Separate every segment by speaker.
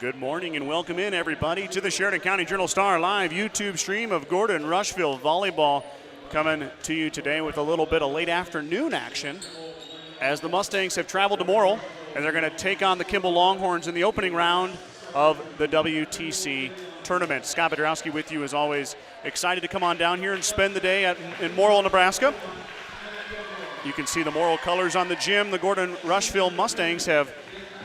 Speaker 1: Good morning and welcome in, everybody, to the Sheridan County Journal-Star live YouTube stream of Gordon-Rushville volleyball, coming to you today with a little bit of late afternoon action as the Mustangs have traveled to Morrill and they're going to take on the Kimball Longhorns in the opening round of the WTC tournament. Scott Bedrowski with you as always. Excited to come on down here and spend the day in Morrill, Nebraska. You can see the Morrill colors on the gym. The Gordon-Rushville Mustangs have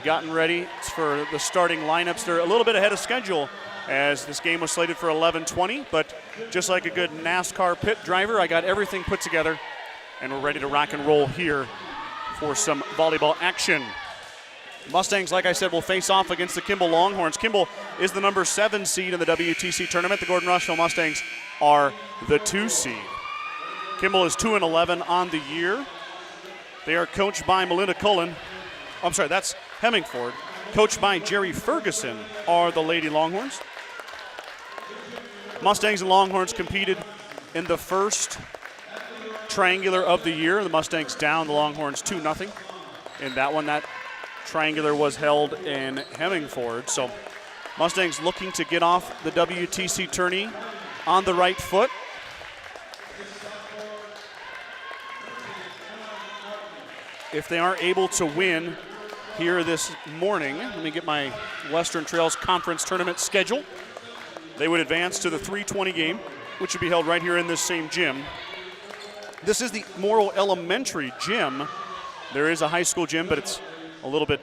Speaker 1: gotten ready for the starting lineups. They're a little bit ahead of schedule as this game was slated for 11:20, but just like a good NASCAR pit driver, I got everything put together and we're ready to rock and roll here for some volleyball action. Mustangs, like I said, will face off against the Kimball Longhorns. Kimball is the number 7 seed in the WTC tournament. The Gordon-Rushville Mustangs are the 2 seed. Kimball is 2-11 on the year. They are coached by Melinda Cullen. I'm sorry, that's Hemmingford. Coached by Jerry Ferguson are the Lady Longhorns. Mustangs and Longhorns competed in the first triangular of the year. The Mustangs down the Longhorns 2-0 in that one. That triangular was held in Hemmingford. So Mustangs looking to get off the WTC tourney on the right foot. If they aren't able to win here this morning, let me get my Western Trails Conference tournament schedule. They would advance to the 3:20 game, which would be held right here in this same gym. This is the Morrill Elementary gym. There is a high school gym, but it's a little bit,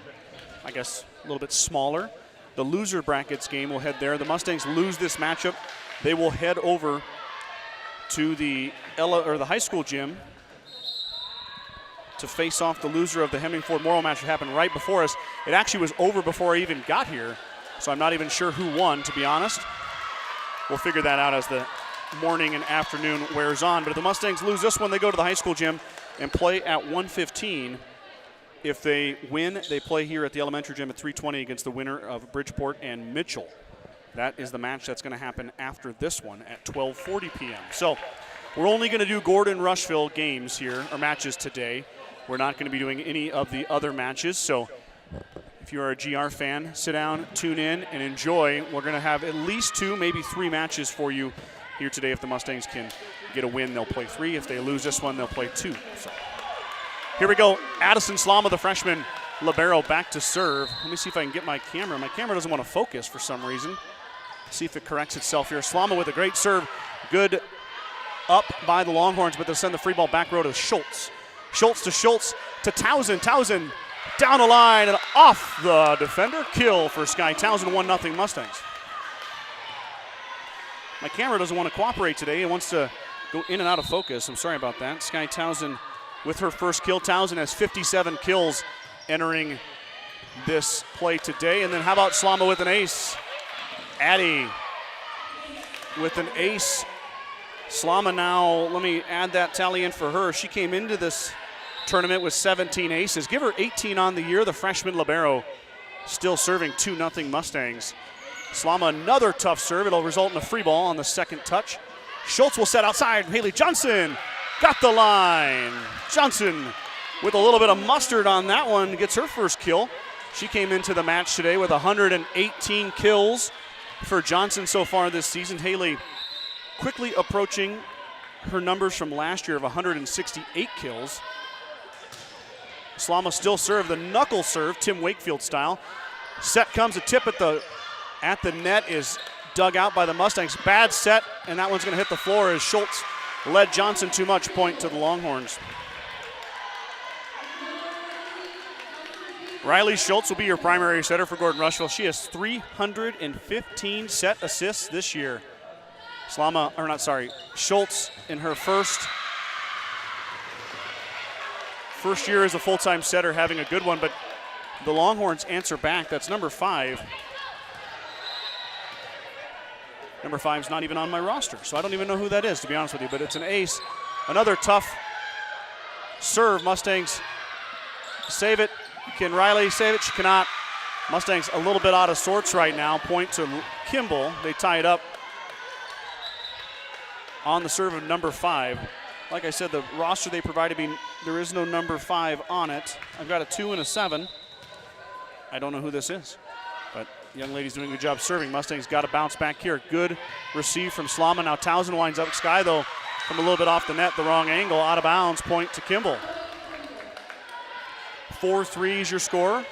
Speaker 1: I guess, a little bit smaller. The loser brackets game will head there. The Mustangs lose this matchup. They will head over to the high school gym to face off the loser of the Hemmingford-Morrill match that happened right before us. It actually was over before I even got here, so I'm not even sure who won, to be honest. We'll figure that out as the morning and afternoon wears on. But if the Mustangs lose this one, they go to the high school gym and play at 1:15. If they win, they play here at the elementary gym at 3:20 against the winner of Bridgeport and Mitchell. That is the match that's going to happen after this one at 12:40 p.m. So we're only going to do Gordon-Rushville games here, or matches today. We're not going to be doing any of the other matches. So if you're a GR fan, sit down, tune in, and enjoy. We're going to have at least 2, maybe 3 matches for you here today. If the Mustangs can get a win, they'll play 3. If they lose this one, they'll play 2. So here we go. Addison Slama, the freshman libero, back to serve. Let me see if I can get my camera. My camera doesn't want to focus for some reason. See if it corrects itself here. Slama with a great serve. Good up by the Longhorns, but they'll send the free ball back row to Schultz. Schultz to Towson. Towson down the line and off the defender. Kill for Sky Towson, 1-0 Mustangs. My camera doesn't want to cooperate today. It wants to go in and out of focus. I'm sorry about that. Sky Towson with her first kill. Towson has 57 kills entering this play today. And then how about Slama with an ace? Addie with an ace. Slama now, let me add that tally in for her. She came into this tournament with 17 aces. Give her 18 on the year. The freshman libero still serving 2-0 Mustangs. Slama, another tough serve. It'll result in a free ball on the second touch. Schultz will set outside. Haley Johnson got the line. Johnson with a little bit of mustard on that one gets her first kill. She came into the match today with 118 kills for Johnson so far this season. Haley quickly approaching her numbers from last year of 168 kills. Slama still serve the knuckle serve, Tim Wakefield style. Set comes, a tip at the net is dug out by the Mustangs. Bad set, and that one's going to hit the floor as Schultz led Johnson too much. Point to the Longhorns. Riley Schultz will be your primary setter for Gordon-Rushville. She has 315 set assists this year. Schultz in her first year as a full-time setter, having a good one, but the Longhorns answer back. That's number 5. Number 5's not even on my roster, so I don't even know who that is, to be honest with you, but it's an ace. Another tough serve. Mustangs save it. Can Riley save it? She cannot. Mustangs a little bit out of sorts right now. Point to Kimball. They tie it up on the serve of number 5. Like I said, the roster they provided me, there is no number 5 on it. I've got a 2 and a 7. I don't know who this is, but Young lady's doing a good job serving. Mustangs got to bounce back here. Good receive from Slama. Now Towson winds up. Sky, though, from a little bit off the net, the wrong angle, out of bounds, point to Kimball. 4-3 is your score.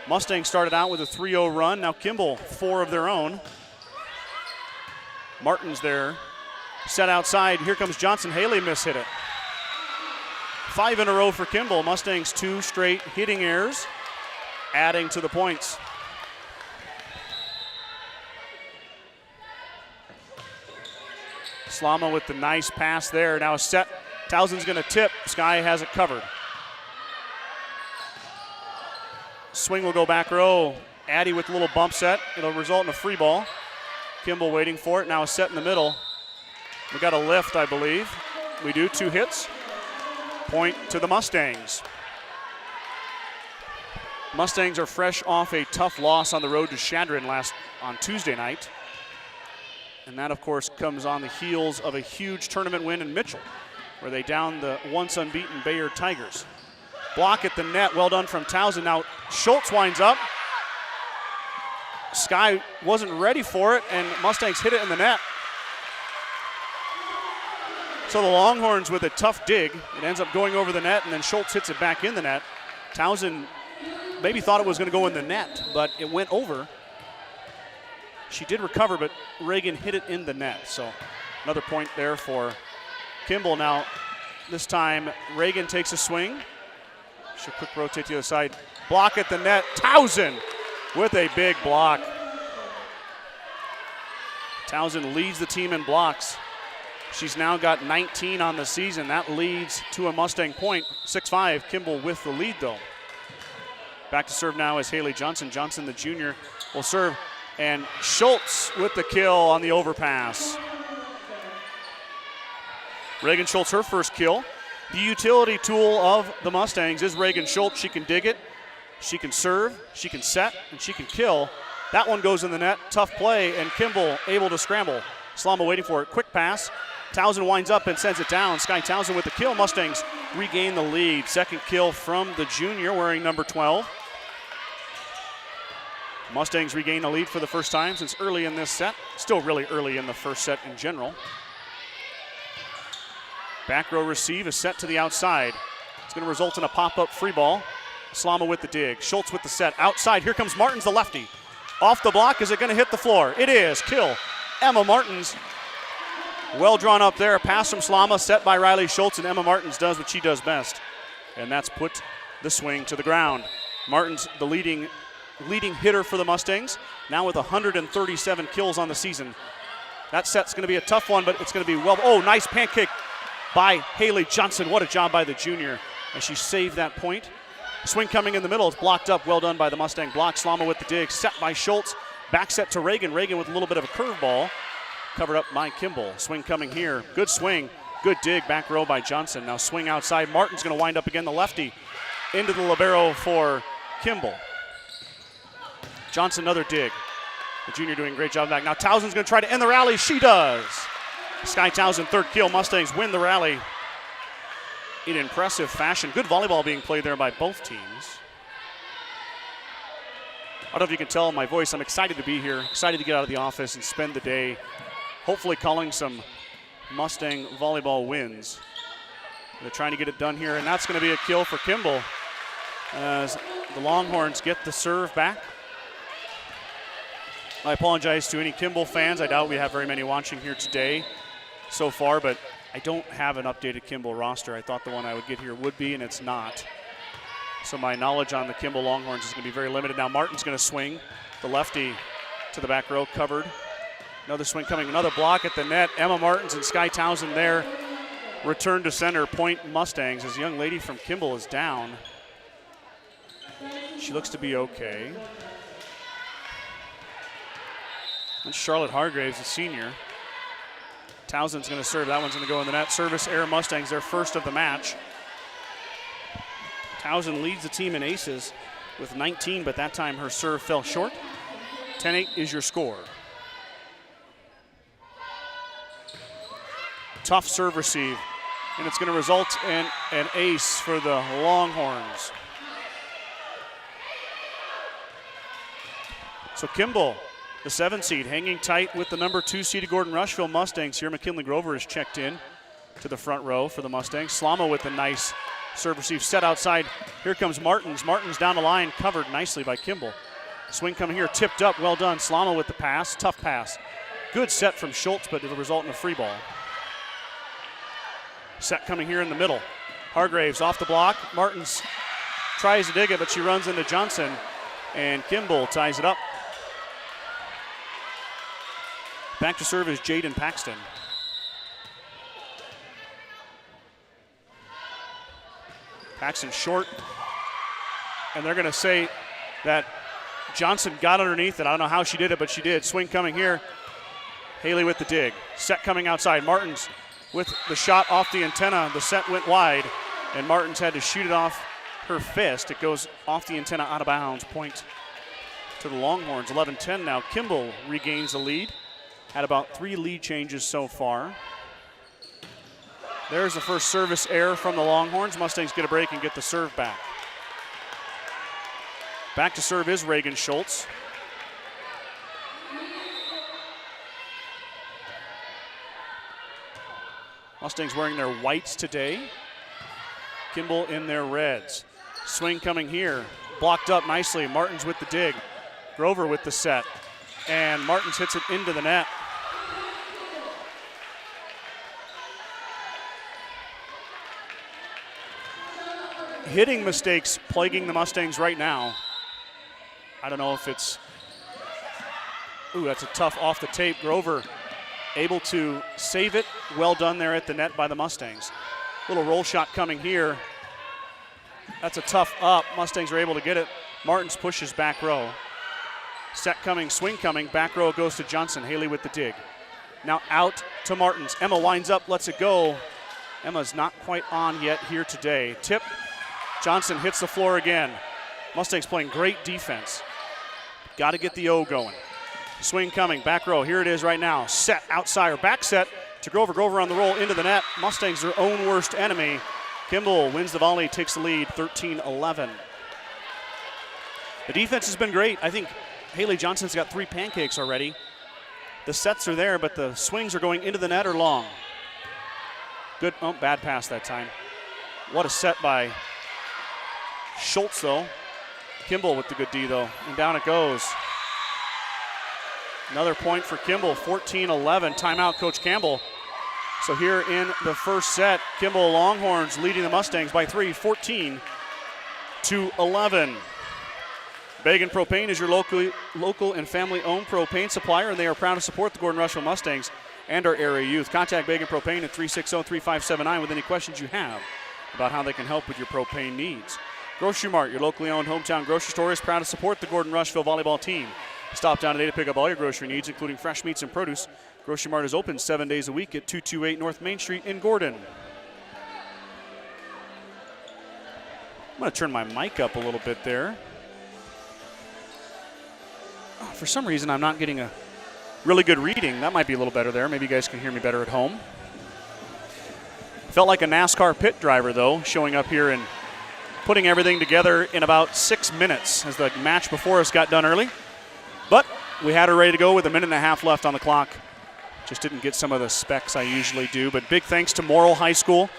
Speaker 1: Mustangs started out with a 3-0 run. Now Kimball, 4 of their own. Martin's there. Set outside. Here comes Johnson. Haley mishit it. 5 in a row for Kimball. Mustangs 2 straight hitting errors, adding to the points. Slama with the nice pass there. Now a set. Towson's going to tip. Sky has it covered. Swing will go back row. Addy with a little bump set. It'll result in a free ball. Kimball waiting for it. Now a set in the middle. We got a lift, I believe. We do. 2 hits. Point to the Mustangs. Mustangs are fresh off a tough loss on the road to Chadron on Tuesday night. And that, of course, comes on the heels of a huge tournament win in Mitchell, where they downed the once unbeaten Bayard Tigers. Block at the net, well done from Towson. Now Schultz winds up. Sky wasn't ready for it, and Mustangs hit it in the net. So the Longhorns with a tough dig. It ends up going over the net, and then Schultz hits it back in the net. Towson maybe thought it was going to go in the net, but it went over. She did recover, but Reagan hit it in the net. So another point there for Kimball. Now, this time, Reagan takes a swing. She'll quick rotate to the other side. Block at the net. Towson with a big block. Towson leads the team in blocks. She's now got 19 on the season. That leads to a Mustang point. 6-5, Kimball with the lead, though. Back to serve now is Haley Johnson. Johnson, the junior, will serve. And Schultz with the kill on the overpass. Reagan Schultz, her first kill. The utility tool of the Mustangs is Reagan Schultz. She can dig it, she can serve, she can set, and she can kill. That one goes in the net. Tough play, and Kimball able to scramble. Slama waiting for it. Quick pass. Towson winds up and sends it down. Sky Towson with the kill. Mustangs regain the lead. Second kill from the junior wearing number 12. Mustangs regain the lead for the first time since early in this set. Still really early in the first set in general. Back row receive is set to the outside. It's going to result in a pop-up free ball. Slama with the dig. Schultz with the set. Outside. Here comes Martins, the lefty. Off the block. Is it going to hit the floor? It is. Kill. Emma Martins. Well drawn up there. Pass from Slama, set by Riley Schultz, and Emma Martins does what she does best. And that's put the swing to the ground. Martins, the leading hitter for the Mustangs, now with 137 kills on the season. That set's going to be a tough one, but it's going to be well. Oh, nice pancake by Haley Johnson. What a job by the junior as she saved that point. Swing coming in the middle. It's blocked up. Well done by the Mustang block. Slama with the dig. Set by Schultz. Back set to Reagan. Reagan with a little bit of a curveball. Covered up by Kimball. Swing coming here. Good swing. Good dig. Back row by Johnson. Now swing outside. Martin's going to wind up again, the lefty. Into the libero for Kimball. Johnson, another dig. The junior doing a great job back. Now Towson's going to try to end the rally. She does. Sky Towson, third kill. Mustangs win the rally in impressive fashion. Good volleyball being played there by both teams. I don't know if you can tell in my voice, I'm excited to be here, excited to get out of the office and spend the day hopefully calling some Mustang volleyball wins. They're trying to get it done here, and that's going to be a kill for Kimball as the Longhorns get the serve back. I apologize to any Kimball fans. I doubt we have very many watching here today so far, but I don't have an updated Kimball roster. I thought the one I would get here would be, and it's not. So my knowledge on the Kimball Longhorns is going to be very limited. Now Martin's going to swing. The lefty to the back row, covered. Another swing coming, another block at the net. Emma Martins and Sky Towson there. Return to center, point Mustangs as the young lady from Kimball is down. She looks to be okay. And Charlotte Hargraves, a senior. Towson's going to serve. That one's going to go in the net. Service error Mustangs, their first of the match. Towson leads the team in aces with 19, but that time her serve fell short. 10-8 is your score. Tough serve receive, and it's going to result in an ace for the Longhorns. So Kimball, the 7 seed, hanging tight with the number 2 seed Gordon-Rushville Mustangs here. McKinley Grover is checked in to the front row for the Mustangs. Slama with a nice serve receive set outside. Here comes Martins. Martins down the line, covered nicely by Kimball. Swing coming here, tipped up, well done. Slama with the pass, tough pass. Good set from Schultz, but it'll result in a free ball. Set coming here in the middle. Hargraves off the block. Martins tries to dig it, but she runs into Johnson, and Kimball ties it up. Back to serve is Jaden Paxton. Paxton short, and they're going to say that Johnson got underneath it. I don't know how she did it, but she did. Swing coming here. Haley with the dig. Set coming outside. Martins with the shot off the antenna. The set went wide, and Martins had to shoot it off her fist. It goes off the antenna out of bounds. Point to the Longhorns. 11-10 now. Kimball regains the lead. Had about 3 lead changes so far. There's the first service error from the Longhorns. Mustangs get a break and get the serve back. Back to serve is Reagan Schultz. Mustangs wearing their whites today. Kimball in their reds. Swing coming here. Blocked up nicely. Martins with the dig. Grover with the set. And Martins hits it into the net. Hitting mistakes plaguing the Mustangs right now. I don't know if it's, ooh, that's a tough off the tape. Grover able to save it. Well done there at the net by the Mustangs. Little roll shot coming here. That's a tough up. Mustangs are able to get it. Martins pushes back row. Set coming, swing coming. Back row goes to Johnson. Haley with the dig. Now out to Martins. Emma winds up, lets it go. Emma's not quite on yet here today. Tip. Johnson hits the floor again. Mustangs playing great defense. Got to get the O going. Swing coming, back row. Here it is right now. Set outside, or back set to Grover. Grover on the roll into the net. Mustangs their own worst enemy. Kimball wins the volley, takes the lead, 13-11. The defense has been great. I think Haley Johnson's got 3 pancakes already. The sets are there, but the swings are going into the net or long. Good, oh, bad pass that time. What a set by Schultz, though. Kimball with the good D, though. And down it goes. Another point for Kimball, 14-11. Timeout, Coach Campbell. So here in the first set, Kimball Longhorns leading the Mustangs by 3, 14-11. Bagan Propane is your local and family-owned propane supplier, and they are proud to support the Gordon-Rushville Mustangs and our area youth. Contact Bagan Propane at 360-3579 with any questions you have about how they can help with your propane needs. Grocery Mart, your locally owned hometown grocery store, is proud to support the Gordon-Rushville volleyball team. Stop down today to pick up all your grocery needs, including fresh meats and produce. Grocery Mart is open 7 days a week at 228 North Main Street in Gordon. I'm going to turn my mic up a little bit there. For some reason, I'm not getting a really good reading. That might be a little better there. Maybe you guys can hear me better at home. Felt like a NASCAR pit driver, though, showing up here and putting everything together in about 6 minutes as the match before us got done early. But we had her ready to go with 1.5 minutes left on the clock. Just didn't get some of the specs I usually do. But big thanks to Morrill High School.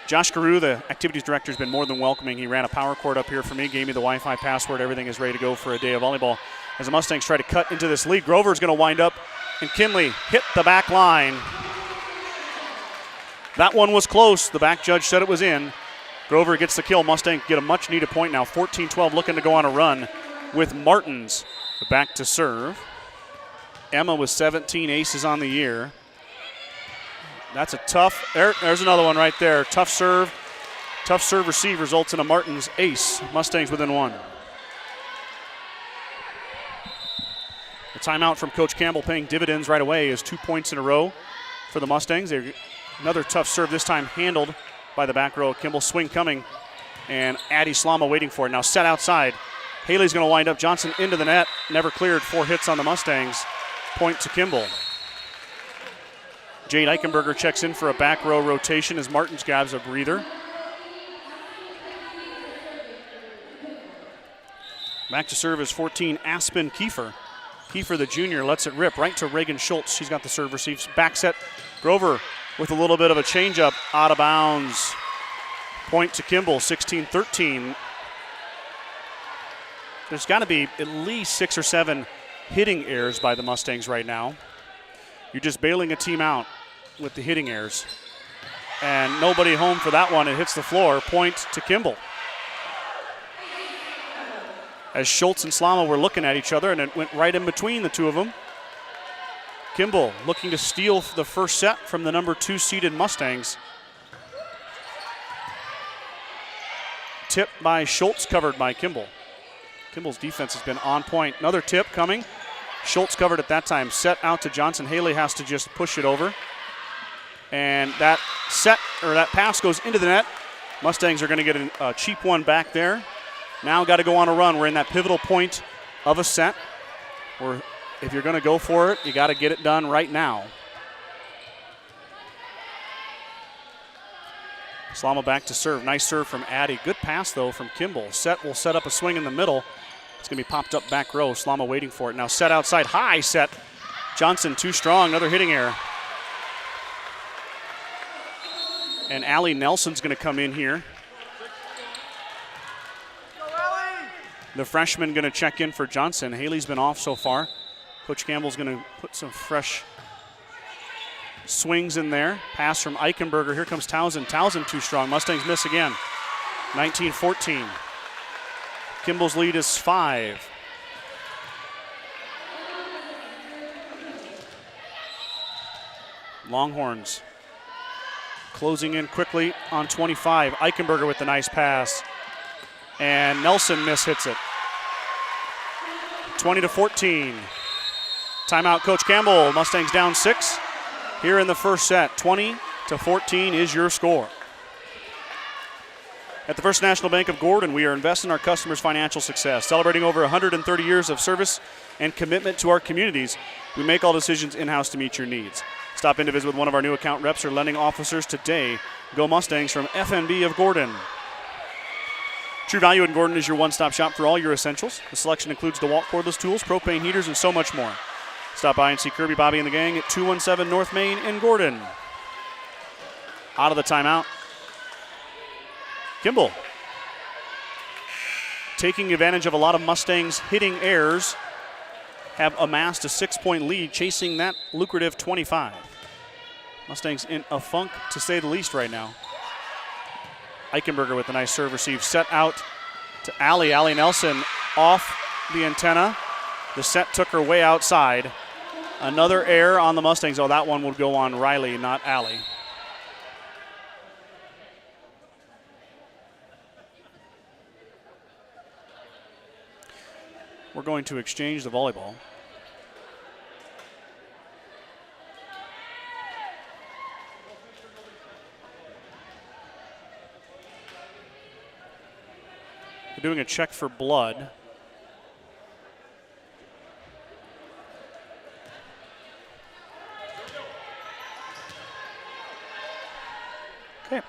Speaker 1: Josh Carew, the activities director, has been more than welcoming. He ran a power cord up here for me, gave me the Wi-Fi password. Everything is ready to go for a day of volleyball. As the Mustangs try to cut into this lead, Grover's going to wind up, and Kinley hit the back line. That one was close. The back judge said it was in. Grover gets the kill. Mustangs get a much-needed point now. 14-12, looking to go on a run with Martins back to serve. Emma with 17 aces on the year. That's a tough, there's another one right there. Tough serve receive results in a Martins ace. Mustangs within 1. The timeout from Coach Campbell paying dividends right away is 2 points in a row for the Mustangs. Another tough serve, this time handled by the back row. Kimball swing coming, and Addie Slama waiting for it. Now set outside. Haley's going to wind up. Johnson into the net. Never cleared. 4 hits on the Mustangs. Point to Kimball. Jade Eichenberger checks in for a back row rotation as Martins grabs a breather. Back to serve is 14, Aspen Kiefer. Kiefer, the junior, lets it rip right to Reagan Schultz. She's got the serve, receives. Back set, Grover with a little bit of a changeup, out of bounds. Point to Kimball, 16-13. There's got to be at least 6 or 7 hitting errors by the Mustangs right now. You're just bailing a team out with the hitting errors. And nobody home for that one. It hits the floor. Point to Kimball. As Schultz and Slama were looking at each other, and it went right in between the two of them. Kimball looking to steal the first set from the number 2 seeded Mustangs. Tip by Schultz, covered by Kimball. Kimball's defense has been on point. Another tip coming. Schultz covered at that time. Set out to Johnson. Haley has to just push it over. And that pass goes into the net. Mustangs are going to get a cheap one back there. Now got to go on a run. We're in that pivotal point of a set where if you're going to go for it, you got to get it done right now. Slama back to serve. Nice serve from Addy. Good pass, though, from Kimball. Set will set up a swing in the middle. It's going to be popped up back row. Slama waiting for it. Now set outside. High set. Johnson too strong. Another hitting error. And Allie Nelson's going to come in here. The freshman going to check in for Johnson. Haley's been off so far. Coach Campbell's going to put some fresh swings in there. Pass from Eichenberger. Here comes Townsend. Townsend too strong. Mustangs miss again. 19-14. Kimball's lead is 5. Longhorns closing in quickly on 25. Eichenberger with the nice pass. And Nelson hits it. 20-14. Timeout, Coach Campbell. Mustangs down 6 here in the first set. 20-14 is your score. At the First National Bank of Gordon, we are investing in our customers' financial success. Celebrating over 130 years of service and commitment to our communities, we make all decisions in-house to meet your needs. Stop in to visit with one of our new account reps or lending officers today. Go Mustangs from FNB of Gordon. True Value in Gordon is your one-stop shop for all your essentials. The selection includes DeWalt cordless tools, propane heaters, and so much more. Stop by and see Kirby, Bobby, and the gang at 217 North Main in Gordon. Out of the timeout. Kimball taking advantage of a lot of Mustangs hitting errors, have amassed a 6-point lead, chasing that lucrative 25. Mustangs in a funk, to say the least, right now. Eichenberger with a nice serve receive. Set out to Allie. Allie Nelson off the antenna. The set took her way outside. Another error on the Mustangs. Oh, that one would go on Riley, not Allie. We're going to exchange the volleyball. We're doing a check for blood. Okay.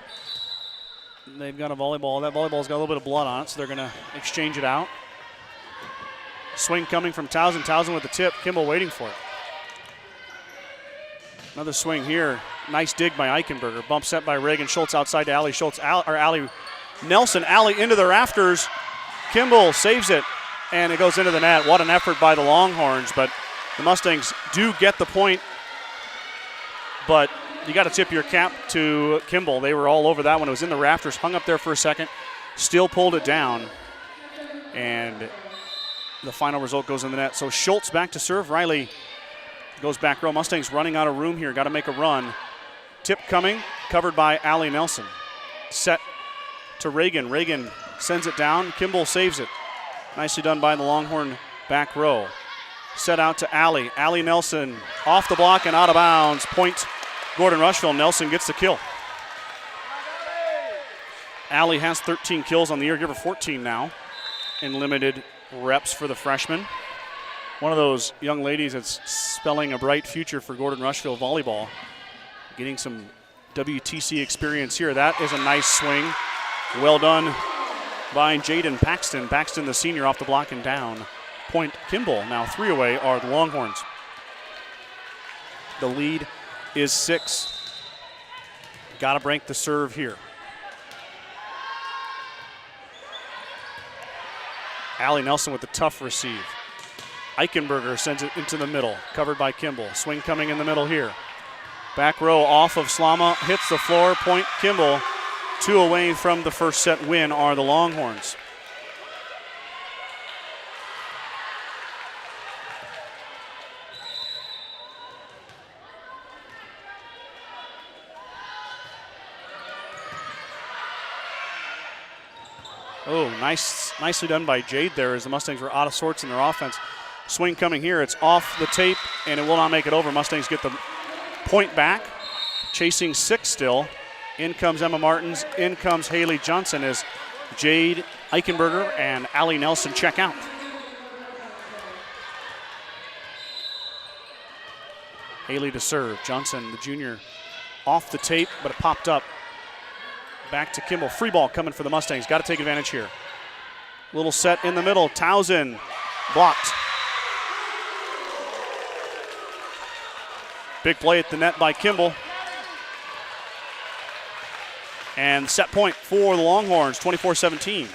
Speaker 1: They've got a volleyball. That volleyball's got a little bit of blood on it, so they're going to exchange it out. Swing coming from Townsend. Townsend with the tip. Kimball waiting for it. Another swing here. Nice dig by Eichenberger. Bump set by Reagan Schultz outside to Allie Schultz. Allie Nelson. Allie into the rafters. Kimball saves it, and it goes into the net. What an effort by the Longhorns, but the Mustangs do get the point. But you got to tip your cap to Kimball. They were all over that one. It was in the rafters, hung up there for a second, still pulled it down, and the final result goes in the net. So Schultz back to serve. Riley goes back row. Mustangs running out of room here. Got to make a run. Tip coming, covered by Allie Nelson. Set to Reagan. Reagan sends it down. Kimball saves it. Nicely done by the Longhorn back row. Set out to Allie. Allie Nelson off the block and out of bounds. Point Gordon-Rushville. Nelson gets the kill. Allie has 13 kills on the year. Give her 14 now in limited reps for the freshman. One of those young ladies that's spelling a bright future for Gordon-Rushville volleyball. Getting some WTC experience here. That is a nice swing. Well done by Jaden Paxton. Paxton, the senior, off the block and down. Point Kimball. Now 3 away are the Longhorns. The lead is 6. Got to break the serve here. Allie Nelson with the tough receive. Eichenberger sends it into the middle, covered by Kimball. Swing coming in the middle here. Back row off of Slama, hits the floor, point Kimball. 2 away from the first set win are the Longhorns. Oh, nicely done by Jade there as the Mustangs were out of sorts in their offense. Swing coming here, it's off the tape, and it will not make it over. Mustangs get the point back, chasing 6 still. In comes Emma Martins, in comes Haley Johnson as Jade Eichenberger and Allie Nelson check out. Haley to serve, Johnson, the junior, off the tape, but it popped up. Back to Kimball. Free ball coming for the Mustangs. Got to take advantage here. Little set in the middle. Towson blocked. Big play at the net by Kimball. And set point for the Longhorns, 24-17.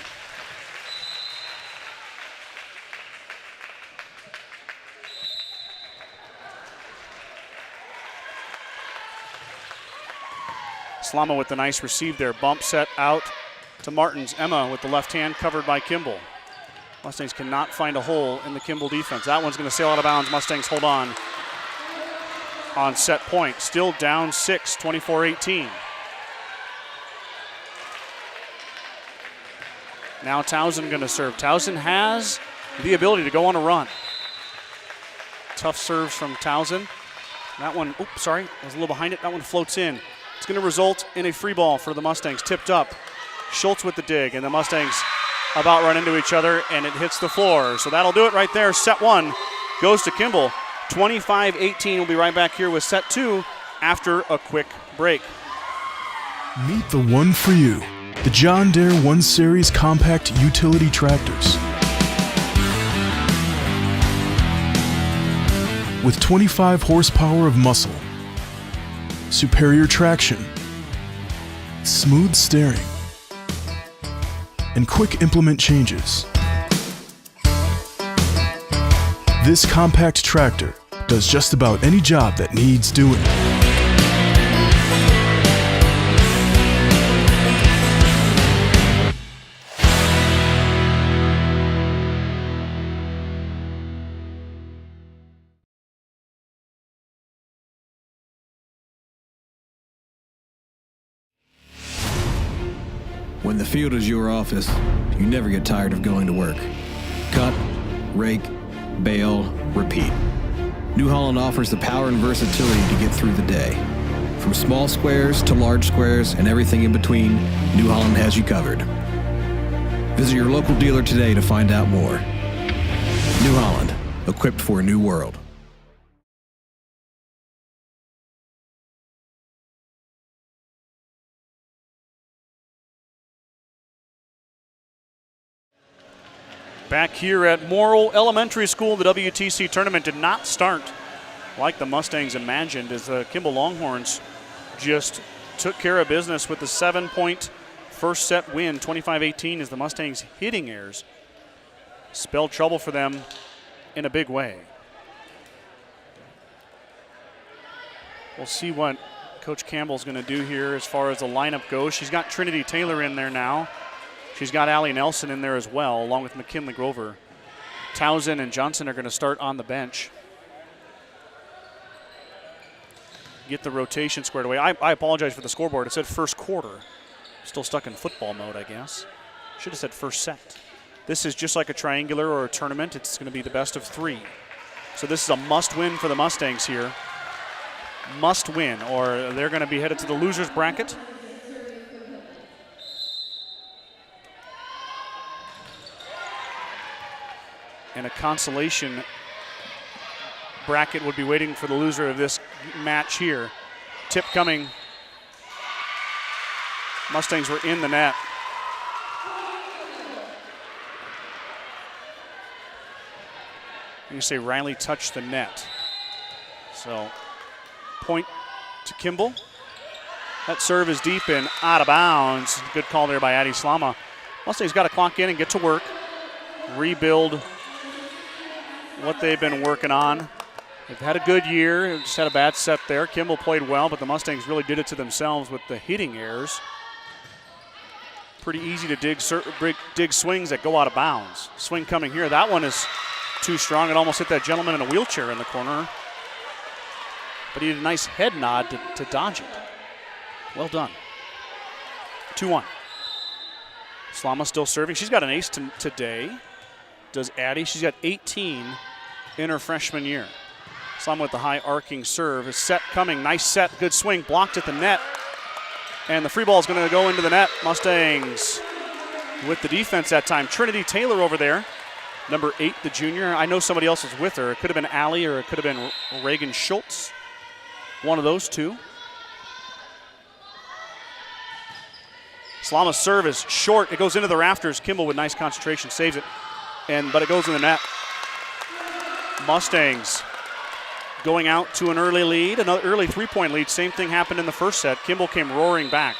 Speaker 1: Slama with the nice receive there. Bump set out to Martins. Emma with the left hand covered by Kimball. Mustangs cannot find a hole in the Kimball defense. That one's going to sail out of bounds. Mustangs hold on set point. Still down 6, 24-18. Now Towson going to serve. Towson has the ability to go on a run. Tough serves from Towson. That one, I was a little behind it. That one floats in. It's going to result in a free ball for the Mustangs. Tipped up. Schultz with the dig, and the Mustangs about run into each other, and it hits the floor. So that'll do it right there. Set 1 goes to Kimball. 25-18. We'll be right back here with set 2 after a quick break.
Speaker 2: Meet the one for you. The John Deere 1 Series compact utility tractors. With 25 horsepower of muscle, superior traction, smooth steering, and quick implement changes. This compact tractor does just about any job that needs doing.
Speaker 3: When the field is your office, you never get tired of going to work. Cut, rake, bale, repeat. New Holland offers the power and versatility to get through the day. From small squares to large squares and everything in between, New Holland has you covered. Visit your local dealer today to find out more. New Holland, equipped for a new world.
Speaker 1: Back here at Morrill Elementary School, the WTC tournament did not start like the Mustangs imagined, as the Kimball Longhorns just took care of business with the 7-point first set win. 25-18 as the Mustangs hitting errors spelled trouble for them in a big way. We'll see what Coach Campbell's going to do here as far as the lineup goes. She's got Trinity Taylor in there now. She's got Allie Nelson in there as well, along with McKinley Grover. Towson and Johnson are going to start on the bench. Get the rotation squared away. I apologize for the scoreboard. It said first quarter. Still stuck in football mode, I guess. Should have said first set. This is just like a triangular or a tournament. It's going to be the best of 3. So this is a must-win for the Mustangs here. Must win, or they're going to be headed to the losers bracket. And a consolation bracket would be waiting for the loser of this match here. Tip coming. Mustangs were in the net. You say Riley touched the net. So point to Kimball. That serve is deep and out of bounds. Good call there by Addie Slama. Mustangs got to clock in and get to work. Rebuild what they've been working on. They've had a good year. Just had a bad set there. Kimball played well, but the Mustangs really did it to themselves with the hitting errors. Pretty easy to dig swings that go out of bounds. Swing coming here. That one is too strong. It almost hit that gentleman in a wheelchair in the corner. But he did a nice head nod to dodge it. Well done. 2-1. Slama still serving. She's got an ace today. Does Addie. She's got 18 in her freshman year. Slama with the high arcing serve. His set coming. Nice set. Good swing. Blocked at the net. And the free ball is going to go into the net. Mustangs with the defense that time. Trinity Taylor over there. Number 8, the junior. I know somebody else is with her. It could have been Allie or it could have been Reagan Schultz. One of those two. Slama's serve is short. It goes into the rafters. Kimball with nice concentration saves it. But it goes in the net. Mustangs going out to an early lead, another early 3-point lead. Same thing happened in the first set. Kimball came roaring back.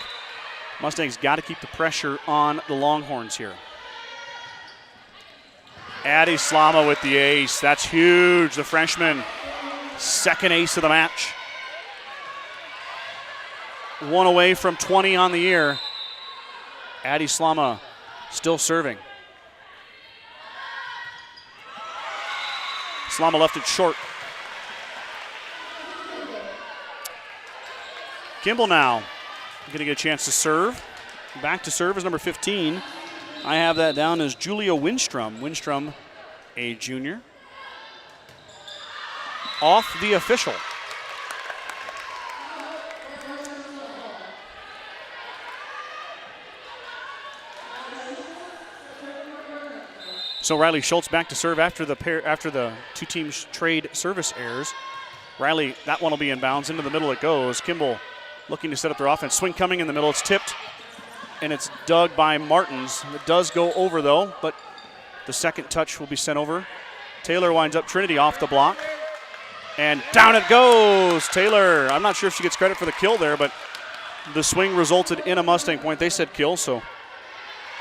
Speaker 1: Mustangs got to keep the pressure on the Longhorns here. Addie Slama with the ace. That's huge. The freshman, second ace of the match. 1 away from 20 on the year. Addie Slama still serving. Slama left it short. Kimball now going to get a chance to serve. Back to serve is number 15. I have that down as Julia Winstrom. Winstrom, a junior. Off the official. So Riley Schultz back to serve after the two teams trade service errors. Riley, that one will be inbounds. Into the middle it goes. Kimball looking to set up their offense. Swing coming in the middle. It's tipped, and it's dug by Martins. It does go over, though, but the second touch will be sent over. Taylor winds up Trinity off the block, and down it goes. Taylor, I'm not sure if she gets credit for the kill there, but the swing resulted in a Mustang point. They said kill, so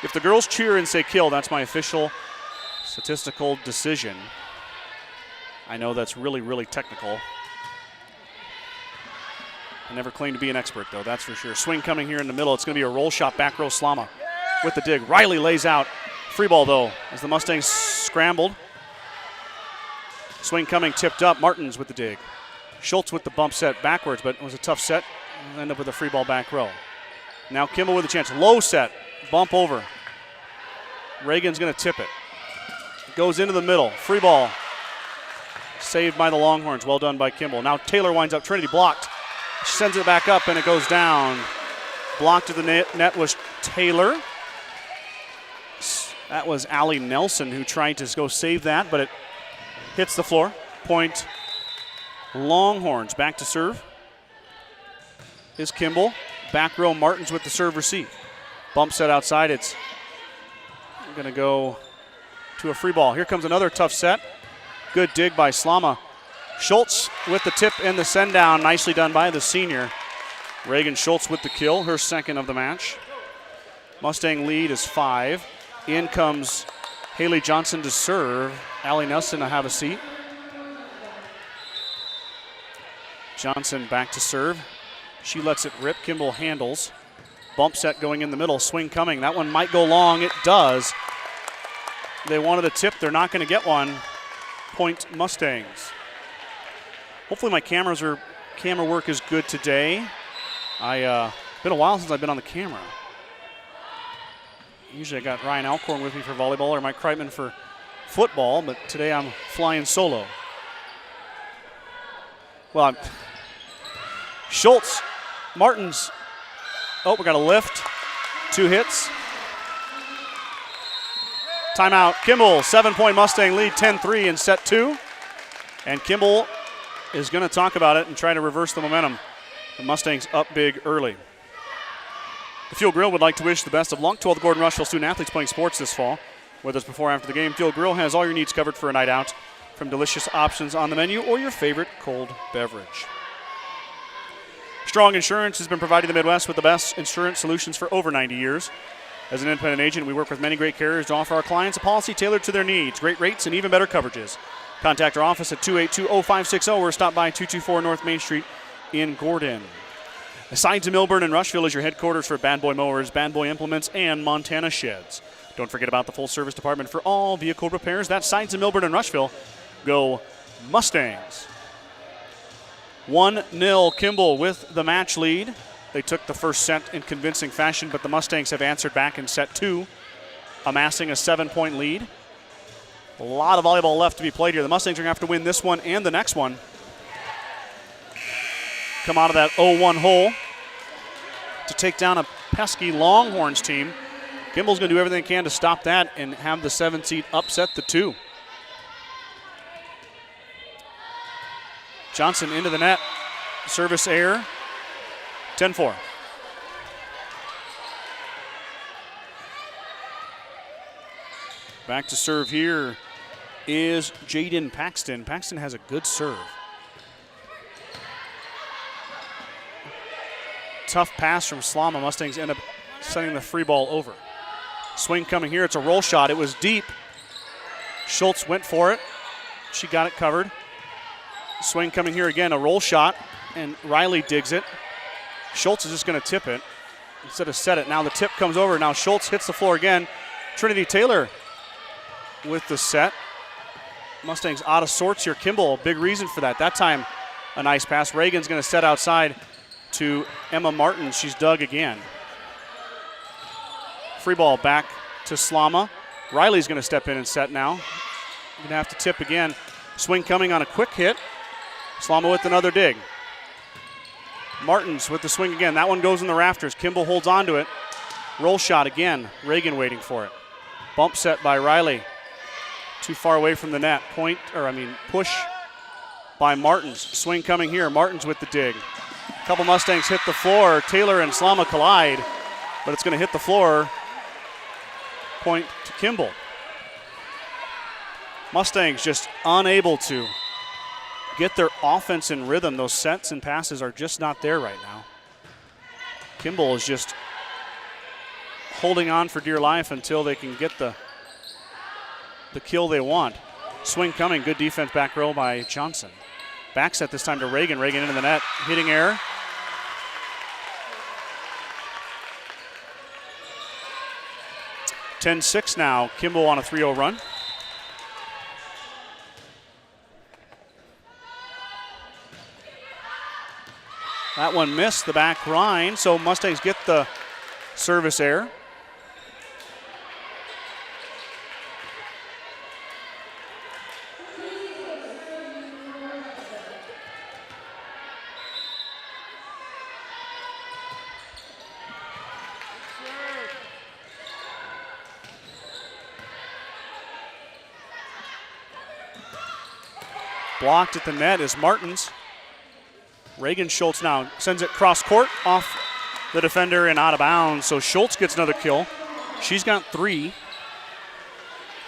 Speaker 1: if the girls cheer and say kill, that's my official statistical decision. I know that's really, really technical. I never claimed to be an expert, though, that's for sure. Swing coming here in the middle. It's going to be a roll shot, back row Slama with the dig. Riley lays out. Free ball, though, as the Mustangs scrambled. Swing coming, tipped up. Martins with the dig. Schultz with the bump set backwards, but it was a tough set. End up with a free ball back row. Now Kimball with a chance. Low set, bump over. Reagan's going to tip it. Goes into the middle. Free ball. Saved by the Longhorns. Well done by Kimball. Now Taylor winds up. Trinity blocked. She sends it back up, and it goes down. Blocked at the net was Taylor. That was Allie Nelson who tried to go save that, but it hits the floor. Point Longhorns. Back to serve is Kimball. Back row Martins with the serve receive. Bump set outside. It's going to go to a free ball. Here comes another tough set. Good dig by Slama. Schultz with the tip and the send down. Nicely done by the senior. Reagan Schultz with the kill, her second of the match. Mustang lead is 5. In comes Haley Johnson to serve. Allie Nelson to have a seat. Johnson back to serve. She lets it rip. Kimball handles. Bump set going in the middle. Swing coming. That one might go long. It does. They wanted a tip. They're not going to get one. Point Mustangs. Hopefully my camera work is good today. Been a while since I've been on the camera. Usually I got Ryan Alcorn with me for volleyball or Mike Kreitman for football, but today I'm flying solo. Well, Schultz, Martins. Oh, we got a lift. 2 hits. Timeout. Kimball, 7-point Mustang lead, 10-3 in set 2. And Kimball is going to talk about it and try to reverse the momentum. The Mustangs up big early. The Fuel Grill would like to wish the best of luck to all the Gordon-Rushville student athletes playing sports this fall. Whether it's before or after the game, Fuel Grill has all your needs covered for a night out. from delicious options on the menu or your favorite cold beverage. Strong Insurance has been providing the Midwest with the best insurance solutions for over 90 years. As an independent agent, we work with many great carriers to offer our clients a policy tailored to their needs, great rates, and even better coverages. Contact our office at 282-0560 or stop by 224 North Main Street in Gordon. Sides of Millburn and Rushville is your headquarters for Bad Boy Mowers, Bad Boy Implements, and Montana Sheds. Don't forget about the full service department for all vehicle repairs. That's Sides of Millburn and Rushville. Go Mustangs. 1-0 Kimball with the match lead. They took the first set in convincing fashion, but the Mustangs have answered back in set 2, amassing a 7-point lead. A lot of volleyball left to be played here. The Mustangs are going to have to win this one and the next one. Come out of that 0-1 hole to take down a pesky Longhorns team. Kimball's going to do everything they can to stop that and have the 7th seed upset the 2. Johnson into the net. Service error. 10-4. Back to serve here is Jaden Paxton. Paxton has a good serve. Tough pass from Slama. Mustangs end up sending the free ball over. Swing coming here. It's a roll shot. It was deep. Schultz went for it. She got it covered. Swing coming here again. A roll shot. And Riley digs it. Schultz is just going to tip it instead of set it. Now the tip comes over. Now Schultz hits the floor again. Trinity Taylor with the set. Mustangs out of sorts here. Kimball, big reason for that. That time, a nice pass. Reagan's going to set outside to Emma Martin. She's dug again. Free ball back to Slama. Riley's going to step in and set now. Going to have to tip again. Swing coming on a quick hit. Slama with another dig. Martins with the swing again. That one goes in the rafters. Kimball holds on to it. Roll shot again. Reagan waiting for it. Bump set by Riley. Too far away from the net. Push by Martins. Swing coming here. Martins with the dig. A couple Mustangs hit the floor. Taylor and Slama collide, but it's going to hit the floor. Point to Kimball. Mustangs just unable to get their offense in rhythm. Those sets and passes are just not there right now. Kimball is just holding on for dear life until they can get the kill they want. Swing coming. Good defense back row by Johnson. Back set this time to Reagan. Reagan into the net. Hitting error. (10-6) now. Kimball on a 3-0 run. That one missed the back line, so Mustangs get the service error. Blocked at the net is Martins. Reagan Schultz now sends it cross court off the defender and out of bounds. So Schultz gets another kill. She's got 3.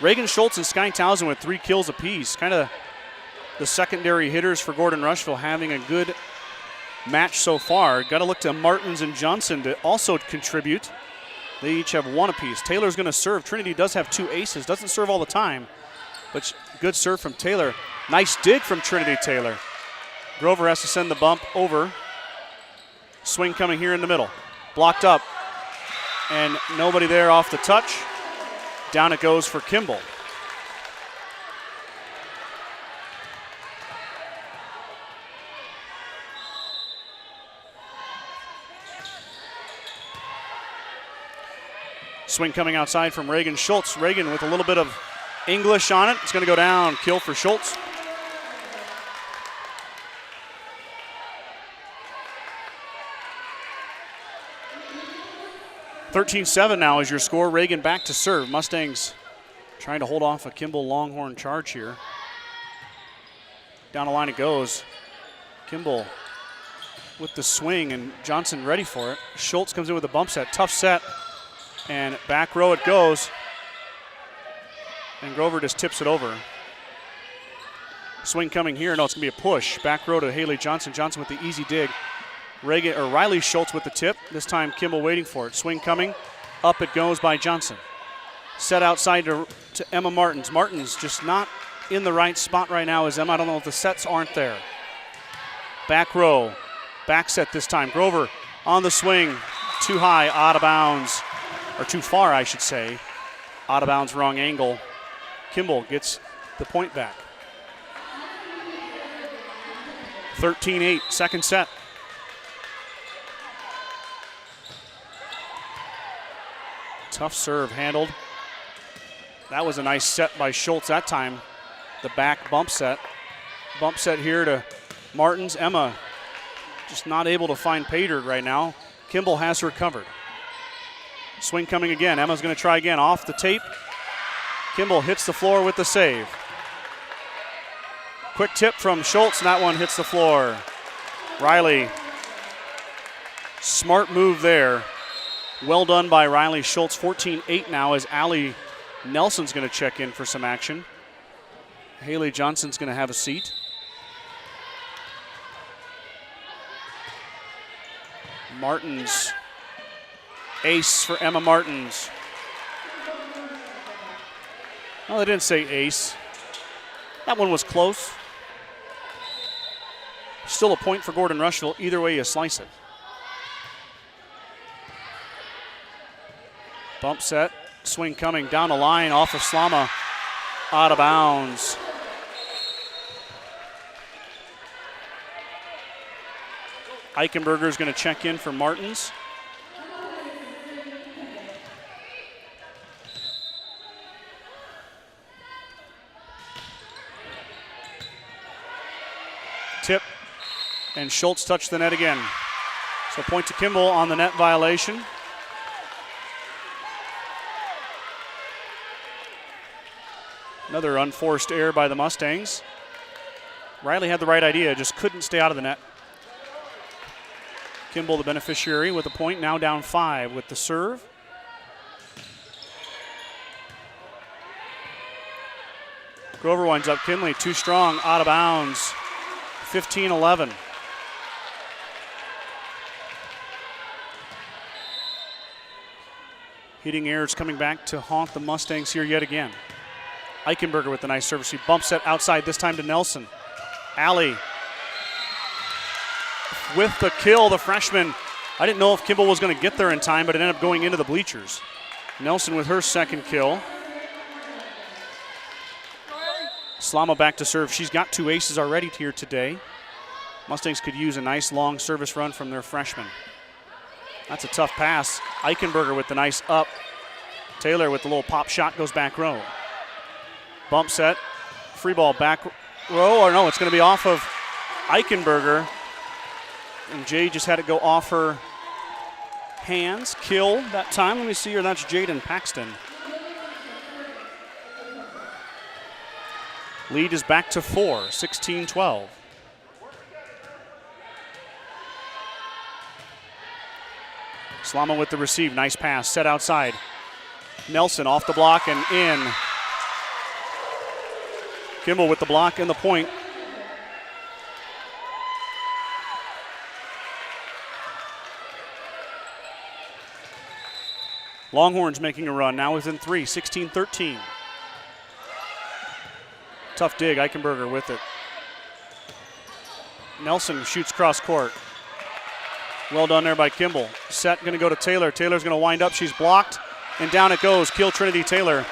Speaker 1: Reagan Schultz and Sky Townsend with 3 kills apiece. Kind of the secondary hitters for Gordon-Rushville having a good match so far. Got to look to Martins and Johnson to also contribute. They each have 1 apiece. Taylor's going to serve. Trinity does have 2 aces. Doesn't serve all the time, but good serve from Taylor. Nice dig from Trinity Taylor. Grover has to send the bump over. Swing coming here in the middle. Blocked up. And nobody there off the touch. Down it goes for Kimball. Swing coming outside from Reagan Schultz. Reagan with a little bit of English on it. It's going to go down. Kill for Schultz. 13-7 now is your score. Reagan back to serve. Mustangs trying to hold off a Kimball Longhorn charge here. Down the line it goes. Kimball with the swing and Johnson ready for it. Schultz comes in with a bump set. Tough set. And back row it goes. And Grover just tips it over. Swing coming here. No, it's going to be a push. Back row to Haley Johnson. Johnson with the easy dig. Riley Schultz with the tip. This time Kimball waiting for it. Swing coming. Up it goes by Johnson. Set outside to Emma Martins. Martins just not in the right spot right now as Emma. I don't know if the sets aren't there. Back row. Back set this time. Grover on the swing. Too high, out of bounds. Or too far, I should say. Out of bounds, wrong angle. Kimball gets the point back. 13-8, second set. Tough serve handled. That was a nice set by Schultz that time. The back bump set. Bump set here to Martins. Emma just not able to find pay dirt right now. Kimball has her covered. Swing coming again. Emma's going to try again. Off the tape. Kimball hits the floor with the save. Quick tip from Schultz, and that one hits the floor. Riley. Smart move there. Well done by Riley Schultz. 14-8 now as Allie Nelson's going to check in for some action. Haley Johnson's going to have a seat. Martins. Ace for Emma Martins. Well, they didn't say ace. That one was close. Still a point for Gordon-Rushville. Either way you slice it. Bump set. Swing coming down the line off of Slama. Out of bounds. Eichenberger is going to check in for Martins. Tip, and Schultz touched the net again. So point to Kimball on the net violation. Another unforced error by the Mustangs. Riley had the right idea, just couldn't stay out of the net. Kimball the beneficiary with a point, now down 5 with the serve. Grover winds up Kinley, too strong, out of bounds. 15-11. Hitting errors coming back to haunt the Mustangs here yet again. Eichenberger with the nice service. He bumps it outside, this time to Nelson. Allie with the kill, the freshman. I didn't know if Kimball was going to get there in time, but it ended up going into the bleachers. Nelson with her second kill. Slama back to serve. She's got 2 aces already here today. Mustangs could use a nice long service run from their freshman. That's a tough pass. Eichenberger with the nice up. Taylor with the little pop shot goes back row. Bump set. Free ball back row. Or no, it's going to be off of Eichenberger. And Jade just had it go off her hands. Kill that time. Let me see here. That's Jaden Paxton. Lead is back to 4, 16-12. Slama with the receive, nice pass, set outside. Nelson off the block and in. Kimball with the block and the point. Longhorns making a run, now within 3, 16-13. Tough dig, Eichenberger with it. Nelson shoots cross court. Well done there by Kimball. Set going to go to Taylor. Taylor's going to wind up. She's blocked, and down it goes. Kill Trinity Taylor.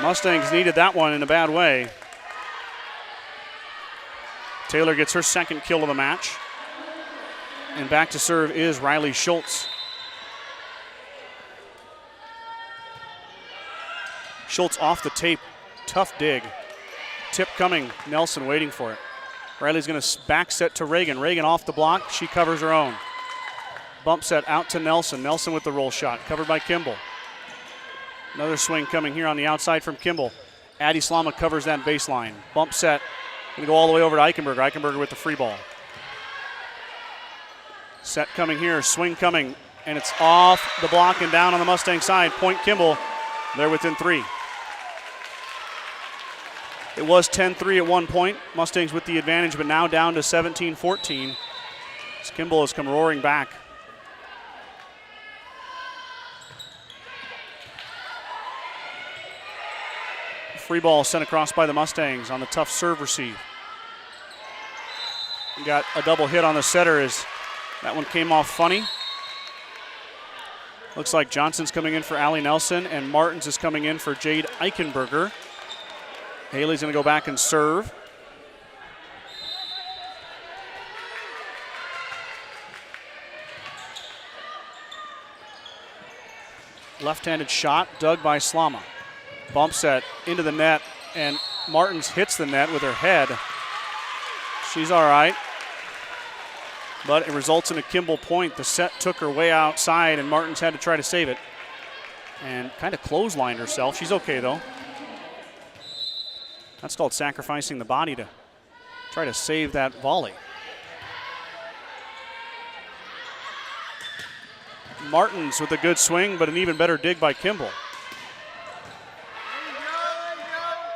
Speaker 1: Mustangs needed that one in a bad way. Taylor gets her second kill of the match. And back to serve is Riley Schultz. Schultz off the tape. Tough dig. Tip coming. Nelson waiting for it. Riley's going to back set to Reagan. Reagan off the block. She covers her own. Bump set out to Nelson. Nelson with the roll shot. Covered by Kimball. Another swing coming here on the outside from Kimball. Addie Slama covers that baseline. Bump set. Going to go all the way over to Eichenberger. Eichenberger with the free ball. Set coming here. Swing coming. And it's off the block and down on the Mustang side. Point Kimball. They're within 3. It was 10-3 at one point. Mustangs with the advantage, but now down to 17-14. As Kimball has come roaring back. Free ball sent across by the Mustangs on the tough serve receive. We got a double hit on the setter as that one came off funny. Looks like Johnson's coming in for Allie Nelson and Martins is coming in for Jade Eichenberger. Haley's going to go back and serve. Left-handed shot dug by Slama. Bump set into the net, and Martins hits the net with her head. She's all right, but it results in a Kimball point. The set took her way outside, and Martins had to try to save it and kind of clotheslined herself. She's okay, though. That's called sacrificing the body to try to save that volley. Martins with a good swing, but an even better dig by Kimball.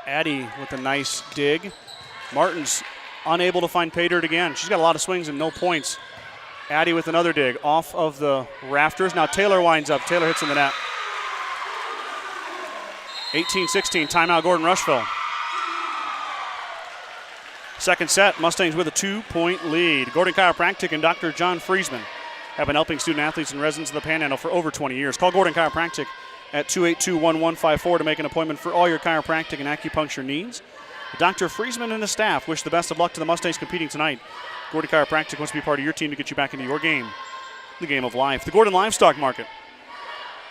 Speaker 1: Addie with a nice dig. Martins unable to find pay dirt again. She's got a lot of swings and no points. Addie with another dig off of the rafters. Now Taylor winds up. Taylor hits in the net. 18-16, timeout Gordon-Rushville. Second set, Mustangs with a 2-point lead. Gordon Chiropractic and Dr. John Friesman have been helping student athletes and residents of the Panhandle for over 20 years. Call Gordon Chiropractic at 282-1154 to make an appointment for all your chiropractic and acupuncture needs. Dr. Friesman and his staff wish the best of luck to the Mustangs competing tonight. Gordon Chiropractic wants to be part of your team to get you back into your game, the game of life. The Gordon Livestock Market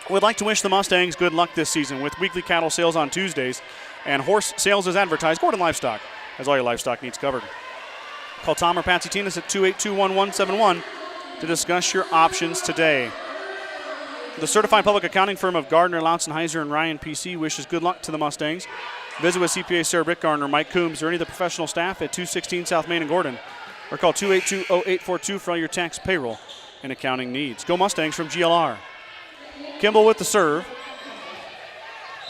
Speaker 1: would like to wish the Mustangs good luck this season with weekly cattle sales on Tuesdays and horse sales as advertised. Gordon Livestock has all your livestock needs covered. Call Tom or Patsy Tinas at 282-1171 to discuss your options today. The certified public accounting firm of Gardner, Loudson, Heiser, and Ryan PC wishes good luck to the Mustangs. Visit with CPA Sarah Brick-Gardner, Mike Coombs, or any of the professional staff at 216 South Main in Gordon. Or call 282-0842 for all your tax, payroll, and accounting needs. Go Mustangs from GLR. Kimball with the serve.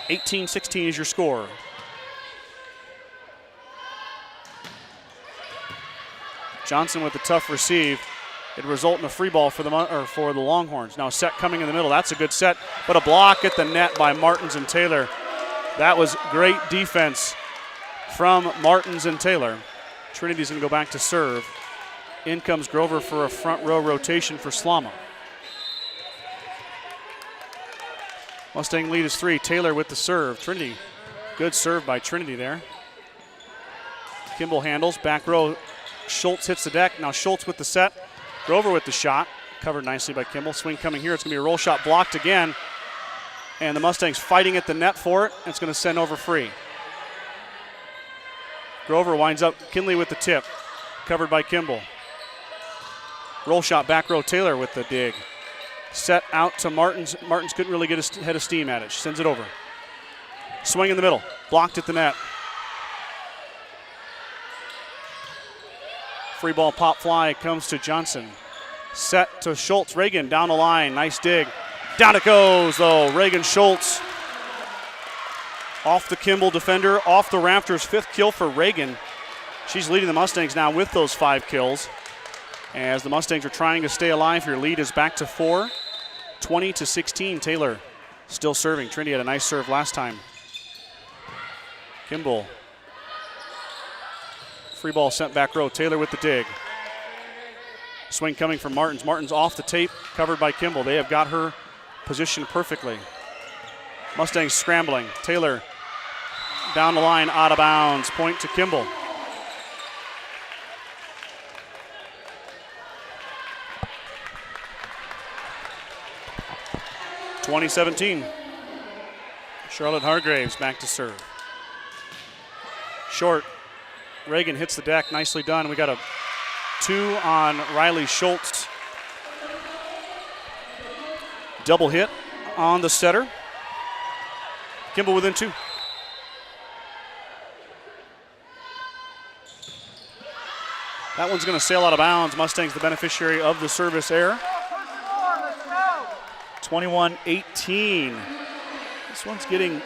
Speaker 1: 18-16 is your score. Johnson with the tough receive. It result in a free ball for the Longhorns. Now a set coming in the middle. That's a good set, but a block at the net by Martins and Taylor. That was great defense from Martins and Taylor. Trinity's going to go back to serve. In comes Grover for a front row rotation for Slama. Mustang lead is 3. Taylor with the serve. Trinity, good serve by Trinity there. Kimball handles, back row. Schultz hits the deck. Now Schultz with the set. Grover with the shot, covered nicely by Kimball. Swing coming here. It's going to be a roll shot blocked again. And the Mustangs fighting at the net for it. It's going to send over free. Grover winds up. Kinley with the tip, covered by Kimball. Roll shot back row. Taylor with the dig. Set out to Martins. Martins couldn't really get a head of steam at it. She sends it over. Swing in the middle. Blocked at the net. Free ball pop fly comes to Johnson. Set to Schultz. Reagan down the line. Nice dig. Down it goes, though. Reagan Schultz off the Kimball defender, off the rafters. 5th kill for Reagan. She's leading the Mustangs now with those 5 kills. As the Mustangs are trying to stay alive, your lead is back to 4. 20-16. Taylor still serving. Trinity had a nice serve last time. Kimball. Free ball sent back row. Taylor with the dig. Swing coming from Martins. Martins off the tape, covered by Kimball. They have got her positioned perfectly. Mustangs scrambling. Taylor down the line, out of bounds. Point to Kimball. (2017). Charlotte Hargraves back to serve. Short. Reagan hits the deck, nicely done. We got a 2 on Riley Schultz. Double hit on the setter. Kimball within 2. That one's going to sail out of bounds. Mustangs the beneficiary of the service error. 21-18. This one's getting,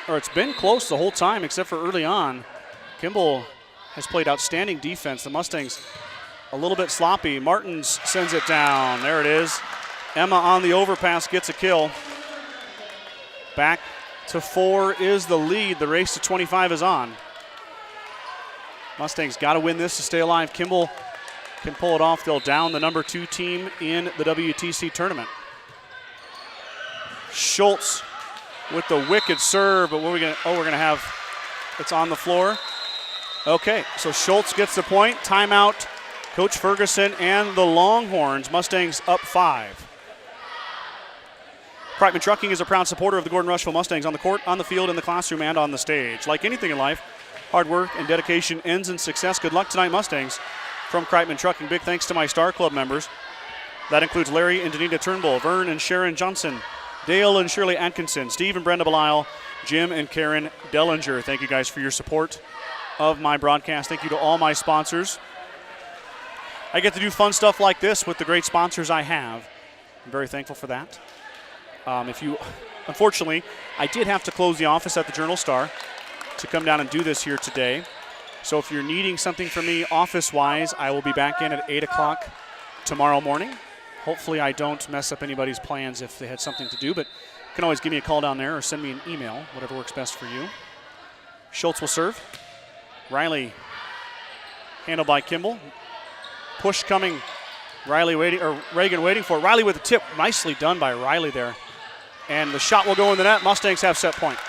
Speaker 1: or it's been close the whole time except for early on. Kimball has played outstanding defense. The Mustangs a little bit sloppy. Martins sends it down. There it is. Emma on the overpass gets a kill. Back to 4 is the lead. The race to 25 is on. Mustangs got to win this to stay alive. Kimball can pull it off. They'll down the number 2 team in the WTC tournament. Schultz with the wicked serve, but what are we going to, we're going to have, it's on the floor. Okay, so Schultz gets the point. Timeout, Coach Ferguson and the Longhorns. Mustangs up 5. Kreitman Trucking is a proud supporter of the Gordon-Rushville Mustangs on the court, on the field, in the classroom, and on the stage. Like anything in life, hard work and dedication ends in success. Good luck tonight, Mustangs. From Kreitman Trucking, big thanks to my Star Club members. That includes Larry and Danita Turnbull, Vern and Sharon Johnson, Dale and Shirley Atkinson, Steve and Brenda Belisle, Jim and Karen Dellinger. Thank you guys for your support of my broadcast. Thank you to all my sponsors. I get to do fun stuff like this with the great sponsors I have. I'm very thankful for that. Unfortunately, I did have to close the office at the Journal-Star to come down and do this here today. So if you're needing something from me office-wise, I will be back in at 8 o'clock tomorrow morning. Hopefully I don't mess up anybody's plans if they had something to do, but you can always give me a call down there or send me an email, whatever works best for you. Schultz will serve. Riley handled by Kimball. Push coming. Riley waiting, or Reagan waiting for it. Riley with the tip. Nicely done by Riley there. And the shot will go in the net. Mustangs have set point.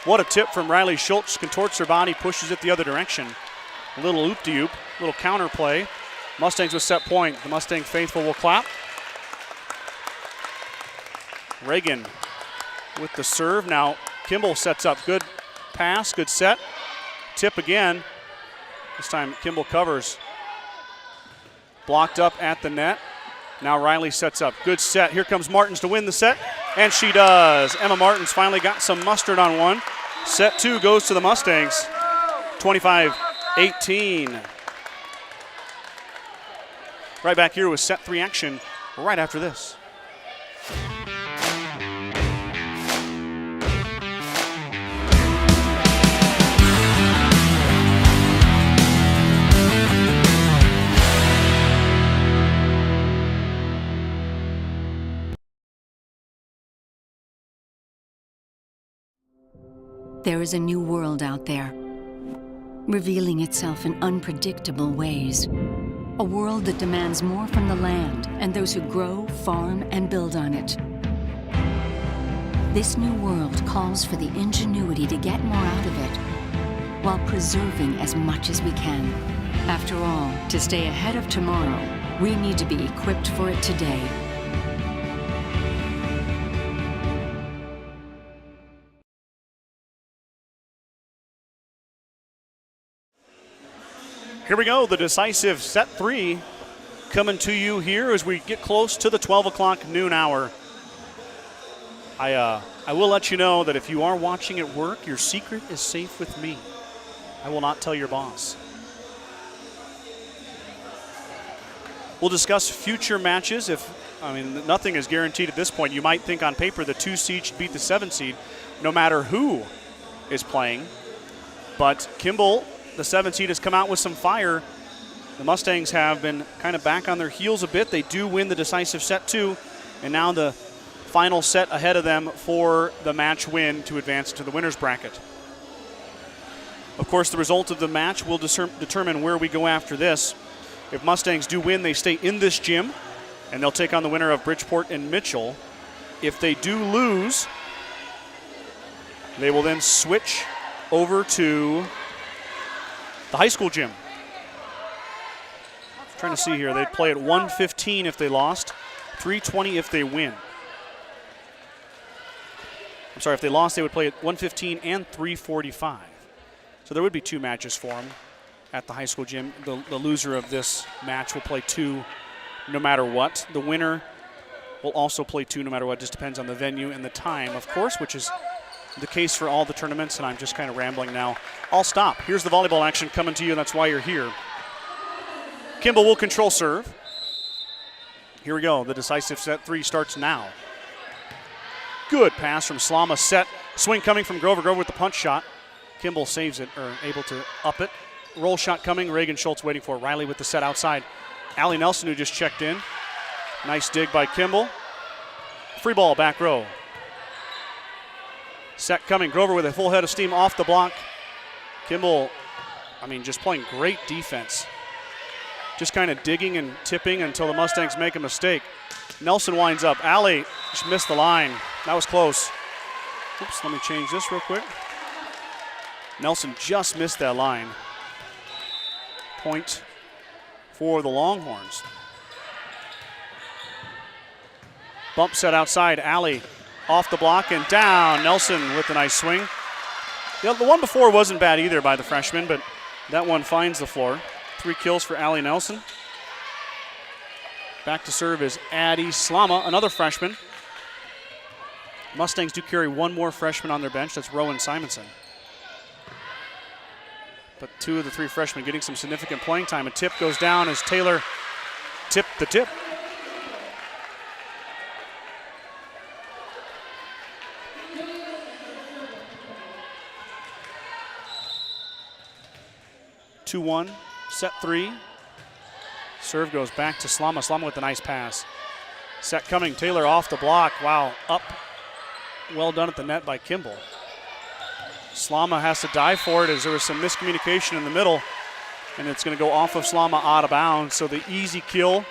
Speaker 1: What a tip from Riley. Schultz contorts her body, pushes it the other direction. A little oop-de-oop, little counter play. Mustangs with set point. The Mustang faithful will clap. Reagan with the serve. Now Kimball sets up. Good pass, good set. Tip again. This time Kimball covers. Blocked up at the net. Now Riley sets up. Good set. Here comes Martins to win the set, and she does. Emma Martins finally got some mustard on one. Set 2 goes to the Mustangs. 25-18. Right back here with set 3 action right after this.
Speaker 4: There is a new world out there, revealing itself in unpredictable ways. A world that demands more from the land and those who grow, farm, and build on it. This new world calls for the ingenuity to get more out of it, while preserving as much as we can. After all, to stay ahead of tomorrow, we need to be equipped for it today.
Speaker 1: Here we go, the decisive set 3 coming to you here as we get close to the 12 o'clock noon hour. I will let you know that if you are watching at work, your secret is safe with me. I will not tell your boss. We'll discuss future matches. Nothing is guaranteed at this point. You might think on paper the 2 seed should beat the 7 seed, no matter who is playing. But Kimball, the 7 seed, has come out with some fire. The Mustangs have been kind of back on their heels a bit. They do win the decisive set 2, and now the final set ahead of them for the match win to advance to the winner's bracket. Of course, the result of the match will determine where we go after this. If Mustangs do win, they stay in this gym, and they'll take on the winner of Bridgeport and Mitchell. If they do lose, they will then switch over to the high school gym. Trying to see here. They'd play at 1:15 if they lost, 3:20 if they win. I'm sorry, if they lost, they would play at 1:15 and 3:45. So there would be 2 matches for them at the high school gym. The loser of this match will play 2 no matter what. The winner will also play 2 no matter what. Just depends on the venue and the time, of course, which is the case for all the tournaments, and I'm just kind of rambling now. I'll stop. Here's the volleyball action coming to you, and that's why you're here. Kimball will control serve. Here we go. The decisive set 3 starts now. Good pass from Slama. Set. Swing coming from Grover. Grover with the punch shot. Kimball saves it, or able to up it. Roll shot coming. Reagan Schultz waiting for it. Riley with the set outside. Allie Nelson, who just checked in. Nice dig by Kimball. Free ball, back row. Set coming. Grover with a full head of steam off the block. Kimball, just playing great defense. Just kind of digging and tipping until the Mustangs make a mistake. Nelson winds up. Allie just missed the line. That was close. Oops, let me change this real quick. Nelson just missed that line. Point for the Longhorns. Bump set outside. Allie off the block and down. Nelson with a nice swing. The one before wasn't bad either by the freshman, but that one finds the floor. 3 kills for Allie Nelson. Back to serve is Addie Slama, another freshman. Mustangs do carry one more freshman on their bench. That's Rowan Simonson. But 2 of the 3 freshmen getting some significant playing time. A tip goes down as Taylor tipped the tip. (2-1), set 3. Serve goes back to Slama. Slama with a nice pass. Set coming. Taylor off the block. Wow, up. Well done at the net by Kimball. Slama has to dive for it as there was some miscommunication in the middle, and it's going to go off of Slama out of bounds. So the easy kill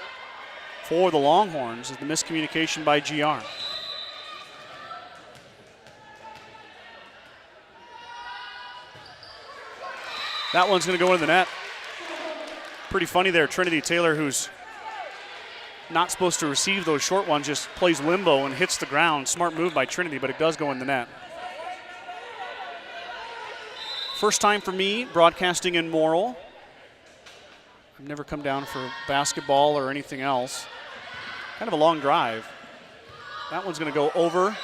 Speaker 1: for the Longhorns is the miscommunication by GR. That one's going to go into the net. Pretty funny there. Trinity Taylor, who's not supposed to receive those short ones, just plays limbo and hits the ground. Smart move by Trinity, but it does go in the net. First time for me broadcasting in Morrill. I've never come down for basketball or anything else. Kind of a long drive. That one's going to go over,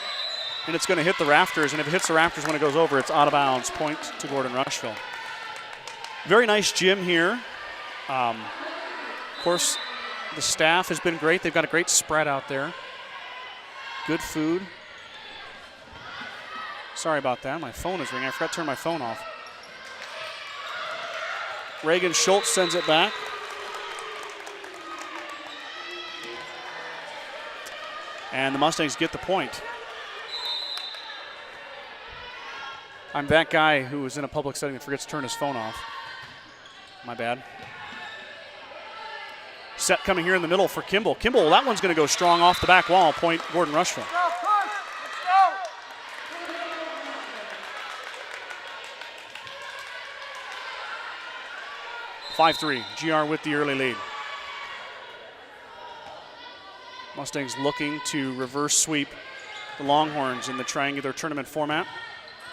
Speaker 1: and it's going to hit the rafters, and if it hits the rafters when it goes over, it's out of bounds. Point to Gordon-Rushville. Very nice gym here. Of course, the staff has been great. They've got a great spread out there. Good food. Sorry about that. My phone is ringing. I forgot to turn my phone off. Reagan Schultz sends it back. And the Mustangs get the point. I'm that guy who is in a public setting and forgets to turn his phone off. My bad. Set coming here in the middle for Kimball. Kimball, that one's going to go strong off the back wall. Point Gordon-Rushville. 5-3, GR with the early lead. Mustangs looking to reverse sweep the Longhorns in the triangular tournament format.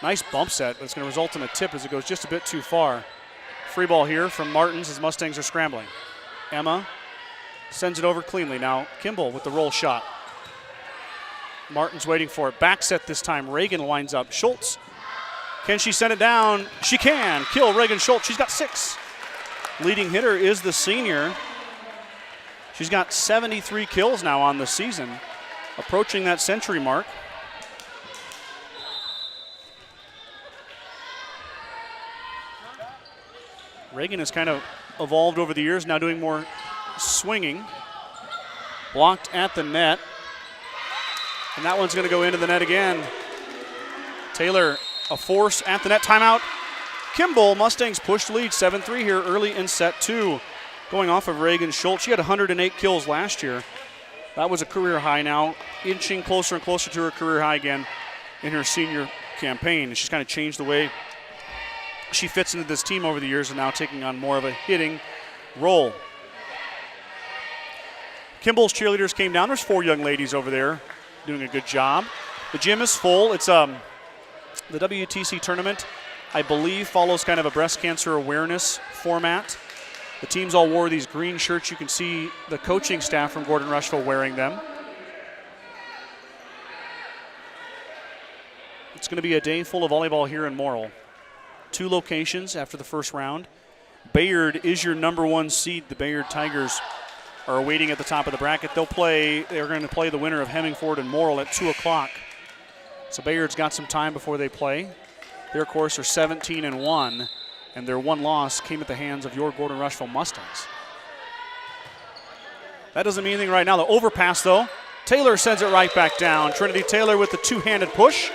Speaker 1: Nice bump set, but it's going to result in a tip as it goes just a bit too far. Free ball here from Martins as Mustangs are scrambling. Emma sends it over cleanly. Now Kimball with the roll shot. Martins waiting for it. Back set this time. Reagan winds up. Schultz. Can she send it down? She can. Kill Reagan Schultz. She's got 6. Leading hitter is the senior. She's got 73 kills now on the season, approaching that century mark. Reagan has kind of evolved over the years, now doing more swinging. Blocked at the net. And that one's going to go into the net again. Taylor, a force at the net. Timeout. Kimball, Mustangs push lead 7-3 here early in set 2. Going off of Reagan Schultz. She had 108 kills last year. That was a career high now, inching closer and closer to her career high again in her senior campaign. She's kind of changed the way she fits into this team over the years and now taking on more of a hitting role. Kimball's cheerleaders came down. There's 4 young ladies over there doing a good job. The gym is full. It's the WTC tournament, I believe, follows kind of a breast cancer awareness format. The teams all wore these green shirts. You can see the coaching staff from Gordon-Rushville wearing them. It's going to be a day full of volleyball here in Morrill. 2 locations after the first round. Bayard is your number 1 seed. The Bayard Tigers are waiting at the top of the bracket. They're going to play the winner of Hemmingford and Morrill at 2 o'clock. So Bayard's got some time before they play. They, of course, are 17-1, and their one loss came at the hands of your Gordon-Rushville Mustangs. That doesn't mean anything right now. The overpass, though. Taylor sends it right back down. Trinity Taylor with the two-handed push.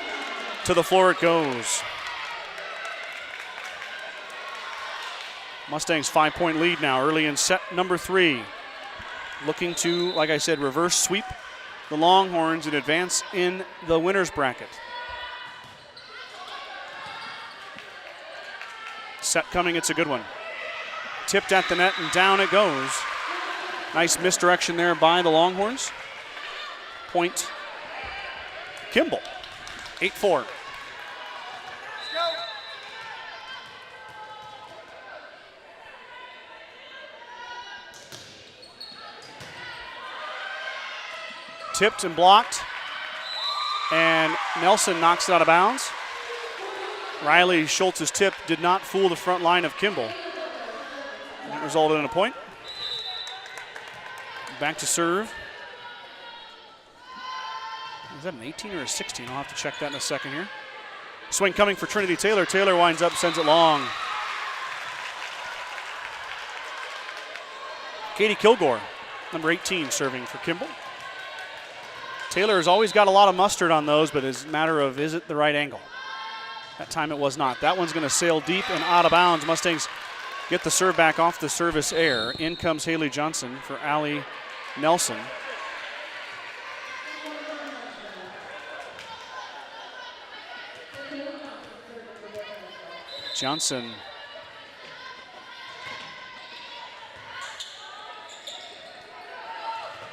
Speaker 1: To the floor it goes. Mustangs 5-point lead now early in set number 3. Looking to, like I said, reverse sweep the Longhorns and advance in the winner's bracket. Set coming, it's a good one. Tipped at the net and down it goes. Nice misdirection there by the Longhorns. Point Kimball, 8-4. Tipped and blocked, and Nelson knocks it out of bounds. Riley Schultz's tip did not fool the front line of Kimball. That resulted in a point. Back to serve. Is that an 18 or a 16? I'll have to check that in a second here. Swing coming for Trinity Taylor. Taylor winds up, sends it long. Katie Kilgore, number 18, serving for Kimball. Taylor has always got a lot of mustard on those, but it's a matter of, is it the right angle? That time it was not. That one's going to sail deep and out of bounds. Mustangs get the serve back off the service air. In comes Haley Johnson for Allie Nelson. Johnson.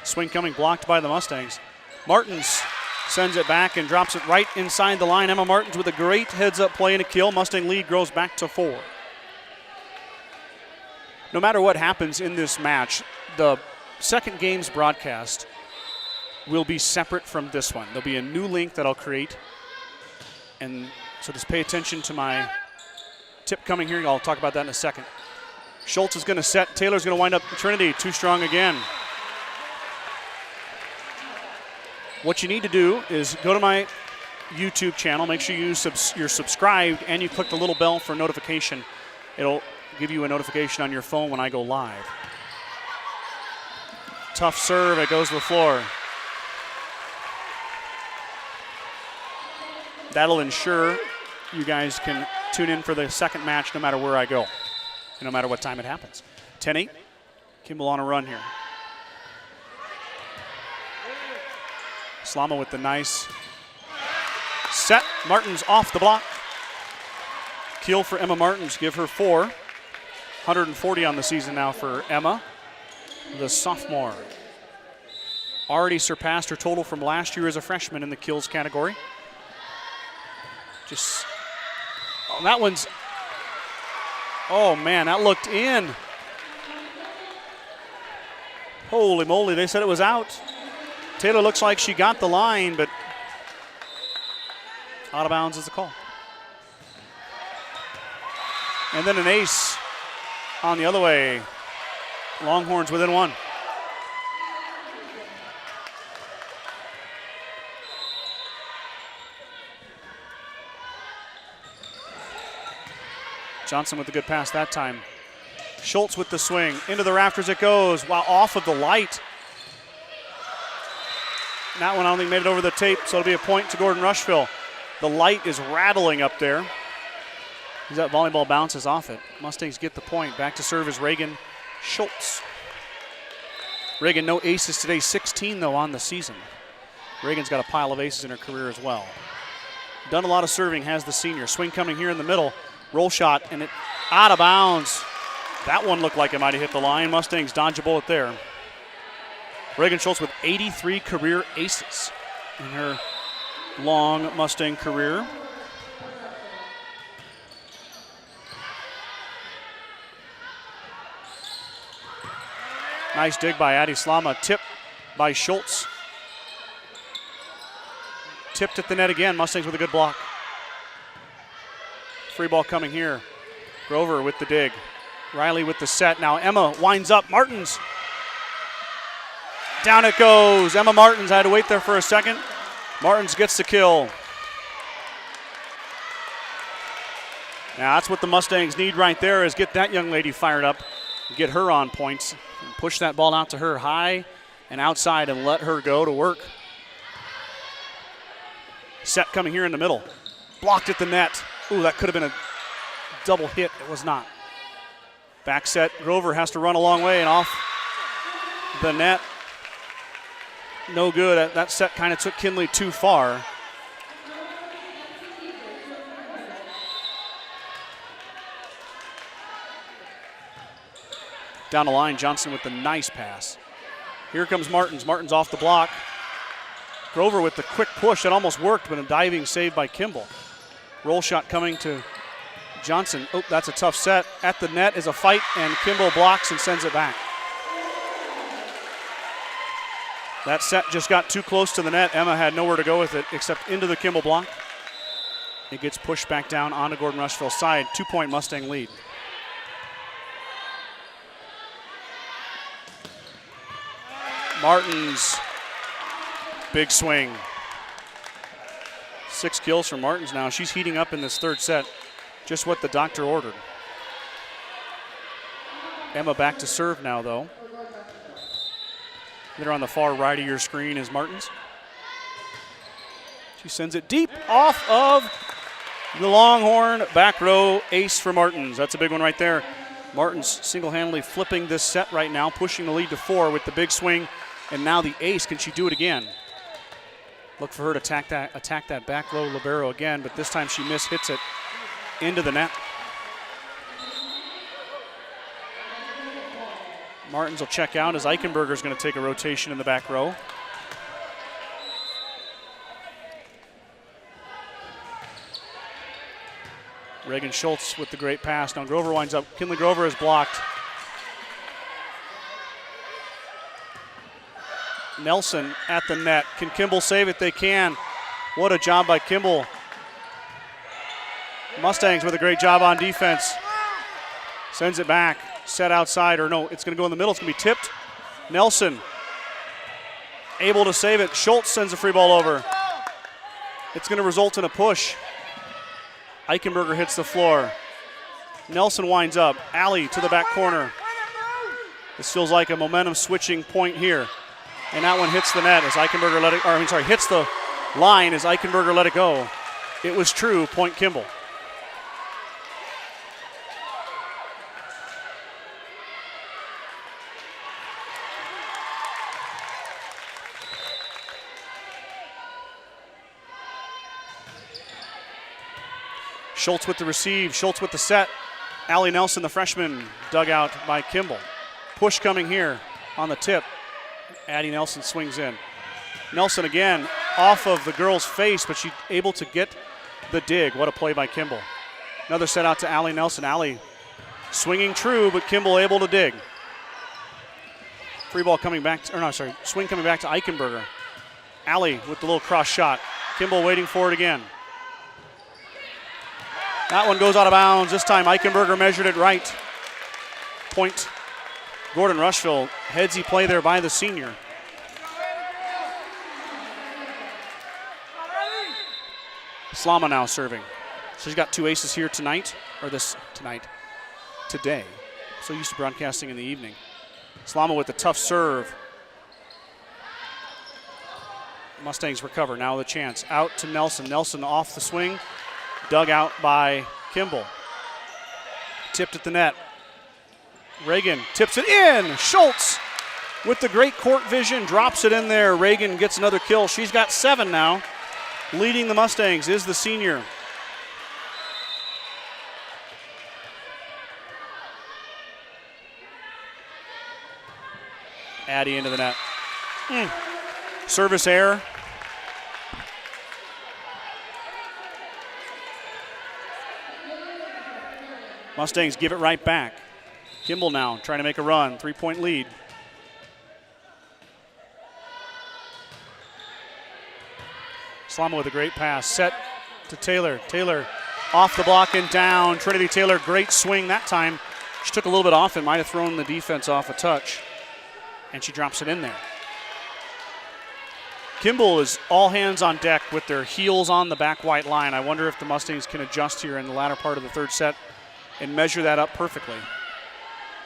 Speaker 1: Swing coming, blocked by the Mustangs. Martins sends it back and drops it right inside the line. Emma Martins with a great heads-up play and a kill. Mustang lead grows back to 4. No matter what happens in this match, the second game's broadcast will be separate from this one. There'll be a new link that I'll create. And so just pay attention to my tip coming here. I'll talk about that in a second. Schultz is going to set. Taylor's going to wind up Trinity. Too strong again. What you need to do is go to my YouTube channel. Make sure you're subscribed and you click the little bell for notification. It'll give you a notification on your phone when I go live. Tough serve. It goes to the floor. That'll ensure you guys can tune in for the second match no matter where I go, and no matter what time it happens. 10-8. Kimball on a run here. Slama with the nice set. Martins off the block. Kill for Emma Martins. Give her 4. 140 on the season now for Emma, the sophomore. Already surpassed her total from last year as a freshman in the kills category. That one's, oh man, that looked in. Holy moly, they said it was out. Taylor looks like she got the line, but out of bounds is the call. And then an ace on the other way. Longhorns within 1. Johnson with the good pass that time. Schultz with the swing. Into the rafters it goes. Wow, off of the light. That one I don't think made it over the tape, so it'll be a point to Gordon-Rushville. The light is rattling up there. As that volleyball bounces off it. Mustangs get the point. Back to serve is Reagan Schultz. Reagan, no aces today. 16, though, on the season. Reagan's got a pile of aces in her career as well. Done a lot of serving, has the senior. Swing coming here in the middle. Roll shot, and it out of bounds. That one looked like it might have hit the line. Mustangs dodge a bullet there. Reagan Schultz with 83 career aces in her long Mustang career. Nice dig by Addie Slama. Tip by Schultz. Tipped at the net again. Mustangs with a good block. Free ball coming here. Grover with the dig. Riley with the set. Now Emma winds up. Martins. Down it goes. Emma Martins. I had to wait there for a second. Martins gets the kill. Now that's what the Mustangs need right there, is get that young lady fired up, get her on points, and push that ball out to her high and outside and let her go to work. Set coming here in the middle. Blocked at the net. Ooh, that could have been a double hit. It was not. Back set. Grover has to run a long way and off the net. No good. That set kind of took Kinley too far. Down the line, Johnson with the nice pass. Here comes Martins. Martins off the block. Grover with the quick push. That almost worked, but a diving save by Kimball. Roll shot coming to Johnson. Oh, that's a tough set. At the net is a fight, and Kimball blocks and sends it back. That set just got too close to the net. Emma had nowhere to go with it except into the Kimball block. It gets pushed back down onto Gordon-Rushville's side. 2-point Mustang lead. Martins, big swing. 6 kills for Martins now. She's heating up in this third set. Just what the doctor ordered. Emma back to serve now, though. There on the far right of your screen is Martins. She sends it deep off of the Longhorn. Back row ace for Martins. That's a big one right there. Martins single-handedly flipping this set right now, pushing the lead to 4 with the big swing. And now the ace. Can she do it again? Look for her to attack that back low libero again, but this time she hits it into the net. Martins will check out as Eichenberger's going to take a rotation in the back row. Reagan Schultz with the great pass. Now Grover winds up. Kinley Grover is blocked. Nelson at the net. Can Kimball save it? They can. What a job by Kimball. Mustangs with a great job on defense. Sends it back. Set outside, or no, it's going to go in the middle. It's going to be tipped. Nelson able to save it. Schultz sends a free ball over. It's going to result in a push. Eichenberger hits the floor. Nelson winds up. Alley to the back corner. This feels like a momentum switching point here. And that one hits the net as Eichenberger hits the line as Eichenberger let it go. It was true, point Kimball. Schultz with the receive, Schultz with the set. Allie Nelson, the freshman, dug out by Kimball. Push coming here on the tip. Addie Nelson swings in. Nelson again off of the girl's face, but she's able to get the dig. What a play by Kimball. Another set out to Allie Nelson. Allie swinging true, but Kimball able to dig. Free ball coming back, swing coming back to Eichenberger. Allie with the little cross shot. Kimball waiting for it again. That one goes out of bounds. This time Eichenberger measured it right. Point Gordon-Rushville. Headsy play there by the senior. Slama now serving. So she's got 2 aces here today. So used to broadcasting in the evening. Slama with a tough serve. Mustangs recover. Now the chance. Out to Nelson. Nelson off the swing. Dug out by Kimball. Tipped at the net. Reagan tips it in. Schultz with the great court vision drops it in there. Reagan gets another kill. She's got 7 now. Leading the Mustangs is the senior. Addie into the net. Service error. Mustangs give it right back. Kimball now trying to make a run. 3-point lead. Slama with a great pass. Set to Taylor. Taylor off the block and down. Trinity Taylor, great swing that time. She took a little bit off and might have thrown the defense off a touch. And she drops it in there. Kimball is all hands on deck with their heels on the back white line. I wonder if the Mustangs can adjust here in the latter part of the third set and measure that up perfectly.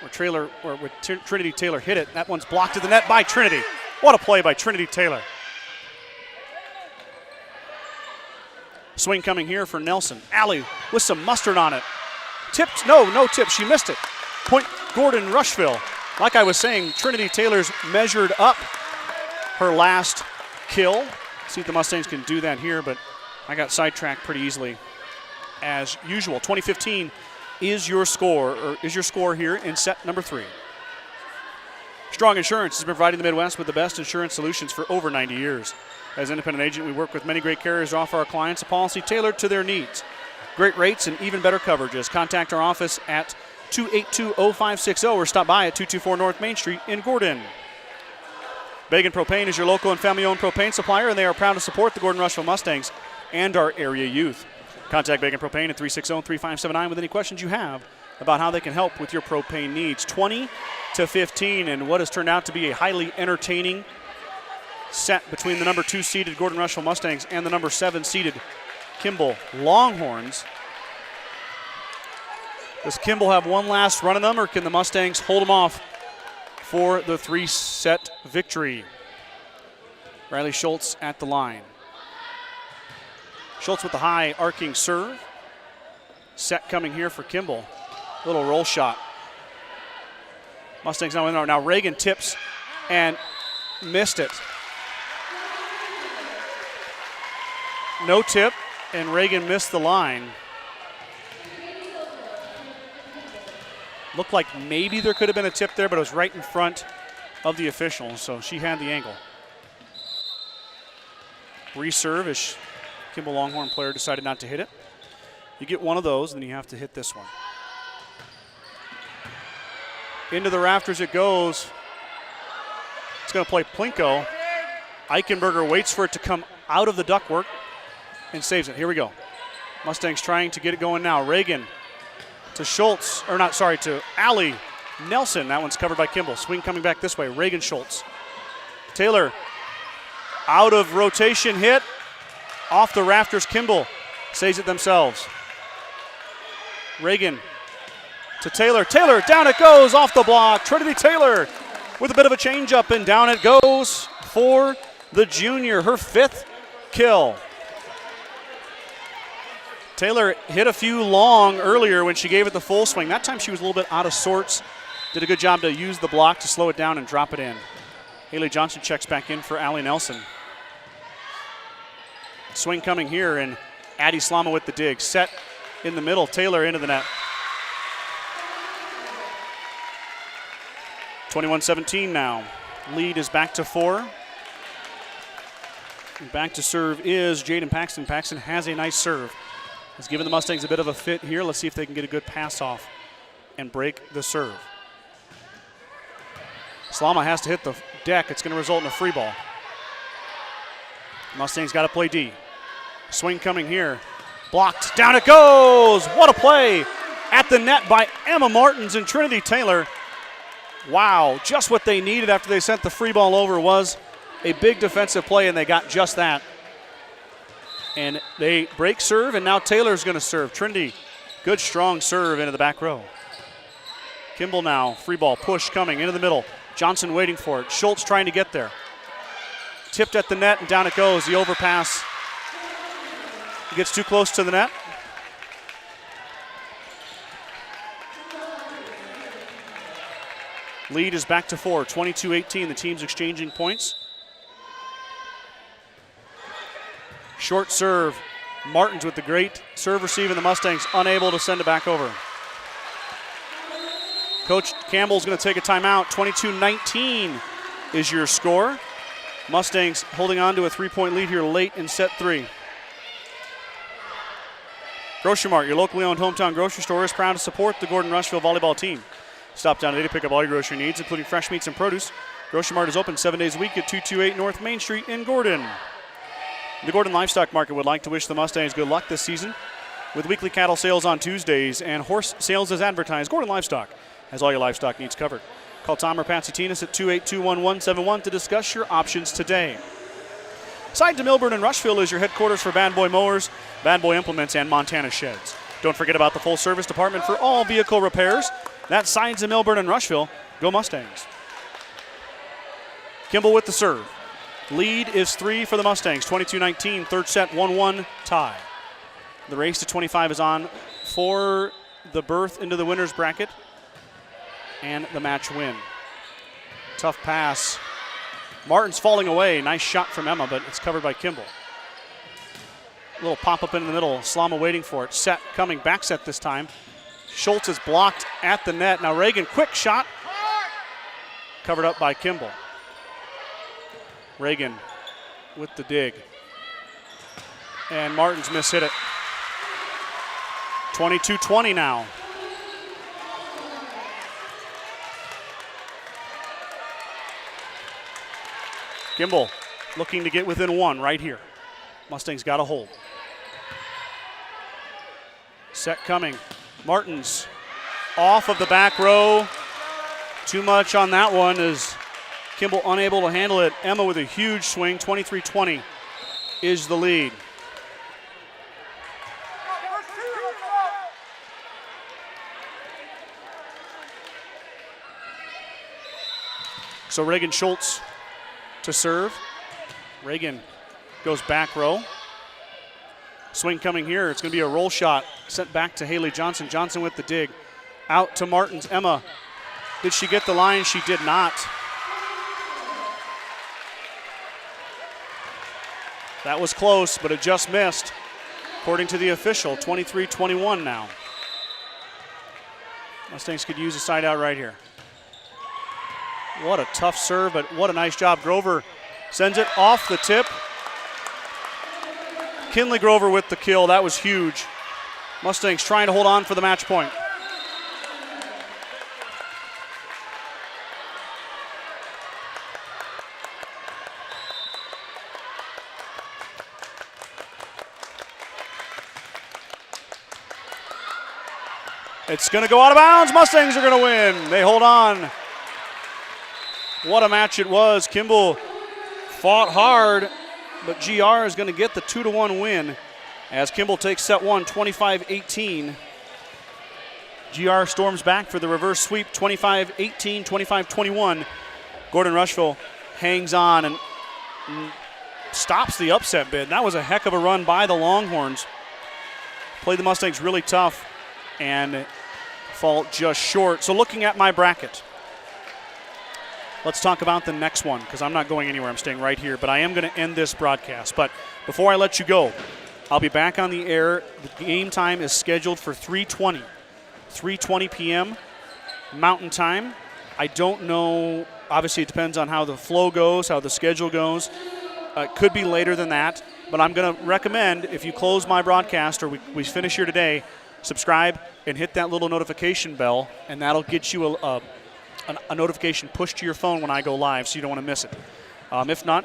Speaker 1: With Trinity Taylor hit it. That one's blocked to the net by Trinity. What a play by Trinity Taylor. Swing coming here for Nelson. Allie with some mustard on it. Tipped, no tip, she missed it. Point Gordon-Rushville. Like I was saying, Trinity Taylor's measured up her last kill. See if the Mustangs can do that here, but I got sidetracked pretty easily as usual. 2015 is your score here in set number 3. Strong Insurance has been providing the Midwest with the best insurance solutions for over 90 years. As an independent agent, we work with many great carriers to offer our clients a policy tailored to their needs. Great rates and even better coverages. Contact our office at 282-0560 or stop by at 224 North Main Street in Gordon. Bagan Propane is your local and family-owned propane supplier, and they are proud to support the Gordon-Rushville Mustangs and our area youth. Contact Bagan Propane at 360-3579 with any questions you have about how they can help with your propane needs. 20-15 in what has turned out to be a highly entertaining set between the number 2 seeded Gordon-Rushville Mustangs and the number 7 seeded Kimball Longhorns. Does Kimball have one last run of them, or can the Mustangs hold them off for the 3-set victory? Riley Schultz at the line. Schultz with the high arcing serve. Set coming here for Kimball. Little roll shot. Mustangs now in there. Now Reagan tips and missed it. No tip, and Reagan missed the line. Looked like maybe there could have been a tip there, but it was right in front of the official, so she had the angle. Reserve as Kimball Longhorn player decided not to hit it. You get one of those, then you have to hit this one. Into the rafters it goes. It's going to play Plinko. Eichenberger waits for it to come out of the ductwork and saves it. Here we go. Mustangs trying to get it going now. Reagan to Schultz, to Allie Nelson. That one's covered by Kimball. Swing coming back this way. Reagan Schultz. Taylor out of rotation hit. Off the rafters, Kimball saves it themselves. Reagan to Taylor. Taylor, down it goes off the block. Trinity Taylor with a bit of a changeup, and down it goes for the junior, her 5th kill. Taylor hit a few long earlier when she gave it the full swing. That time she was a little bit out of sorts. Did a good job to use the block to slow it down and drop it in. Haley Johnson checks back in for Allie Nelson. Swing coming here, and Addie Slama with the dig. Set in the middle, Taylor into the net. 21-17 now. Lead is back to 4. And back to serve is Jaden Paxton. Paxton has a nice serve. Has given the Mustangs a bit of a fit here. Let's see if they can get a good pass off and break the serve. Slama has to hit the deck. It's going to result in a free ball. Mustangs got to play D. Swing coming here. Blocked. Down it goes. What a play at the net by Emma Martins and Trinity Taylor. Wow, just what they needed after they sent the free ball over was a big defensive play, and they got just that. And they break serve, and now Taylor's going to serve. Trinity, good strong serve into the back row. Kimball now, free ball, push coming into the middle. Johnson waiting for it. Schultz trying to get there. Tipped at the net, and down it goes. The overpass. He gets too close to the net. Lead is back to 4, 22-18. The team's exchanging points. Short serve. Martins with the great serve receive, and the Mustangs unable to send it back over. Coach Campbell's going to take a timeout. 22-19 is your score. Mustangs holding on to a 3-point lead here late in set 3. Grocery Mart, your locally owned hometown grocery store, is proud to support the Gordon-Rushville volleyball team. Stop down today to pick up all your grocery needs, including fresh meats and produce. Grocery Mart is open 7 days a week at 228 North Main Street in Gordon. The Gordon Livestock Market would like to wish the Mustangs good luck this season. With weekly cattle sales on Tuesdays and horse sales as advertised, Gordon Livestock has all your livestock needs covered. Call Tom or Patsy Tinas at 282-1171 to discuss your options today. Side to Millburn and Rushville is your headquarters for Bad Boy Mowers, Bad Boy Implements, and Montana Sheds. Don't forget about the full service department for all vehicle repairs. That's Sides of Millburn and Rushville. Go Mustangs. Kimball with the serve. Lead is 3 for the Mustangs, 22-19, third set, 1-1 tie. The race to 25 is on for the berth into the winner's bracket and the match win. Tough pass. Martin's falling away. Nice shot from Emma, but it's covered by Kimball. A little pop-up in the middle. Slama waiting for it. Set coming, back set this time. Schultz is blocked at the net. Now Reagan, quick shot. Covered up by Kimball. Reagan with the dig. And Martin's mishit it. 22-20 now. Kimball looking to get within 1 right here. Mustangs got a hold. Set coming. Martin's off of the back row. Too much on that one as Kimball unable to handle it. Emma with a huge swing. 23-20 is the lead. So Reagan Schultz to serve. Reagan goes back row. Swing coming here. It's going to be a roll shot sent back to Haley Johnson. Johnson with the dig. Out to Martins. Emma, did she get the line? She did not. That was close, but it just missed. According to the official, 23-21 now. Mustangs could use a side out right here. What a tough serve, but what a nice job. Grover sends it off the tip. Kinley Grover with the kill. That was huge. Mustangs trying to hold on for the match point. It's going to go out of bounds. Mustangs are going to win. They hold on. What a match it was. Kimball fought hard, but GR is going to get the 2-1 win as Kimball takes set 1, 25-18. GR storms back for the reverse sweep, 25-18, 25-21. Gordon-Rushville hangs on and stops the upset bid. That was a heck of a run by the Longhorns. Played the Mustangs really tough and fall just short. So looking at my bracket, let's talk about the next one because I'm not going anywhere. I'm staying right here, but I am going to end this broadcast. But before I let you go, I'll be back on the air. The game time is scheduled for 3:20 p.m. Mountain Time. I don't know. Obviously, it depends on how the flow goes, how the schedule goes. It could be later than that, but I'm going to recommend if you close my broadcast or we finish here today, subscribe and hit that little notification bell, and that'll get you a notification pushed to your phone when I go live, so you don't want to miss it. If not,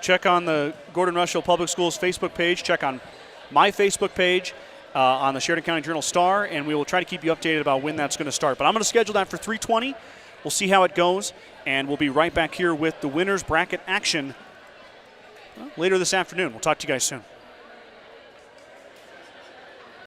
Speaker 1: check on the Gordon-Rushville Public Schools Facebook page. Check on my Facebook page on the Sheridan County Journal-Star, and we will try to keep you updated about when that's going to start. But I'm going to schedule that for 3:20. We'll see how it goes, and we'll be right back here with the winners bracket action later this afternoon. We'll talk to you guys soon.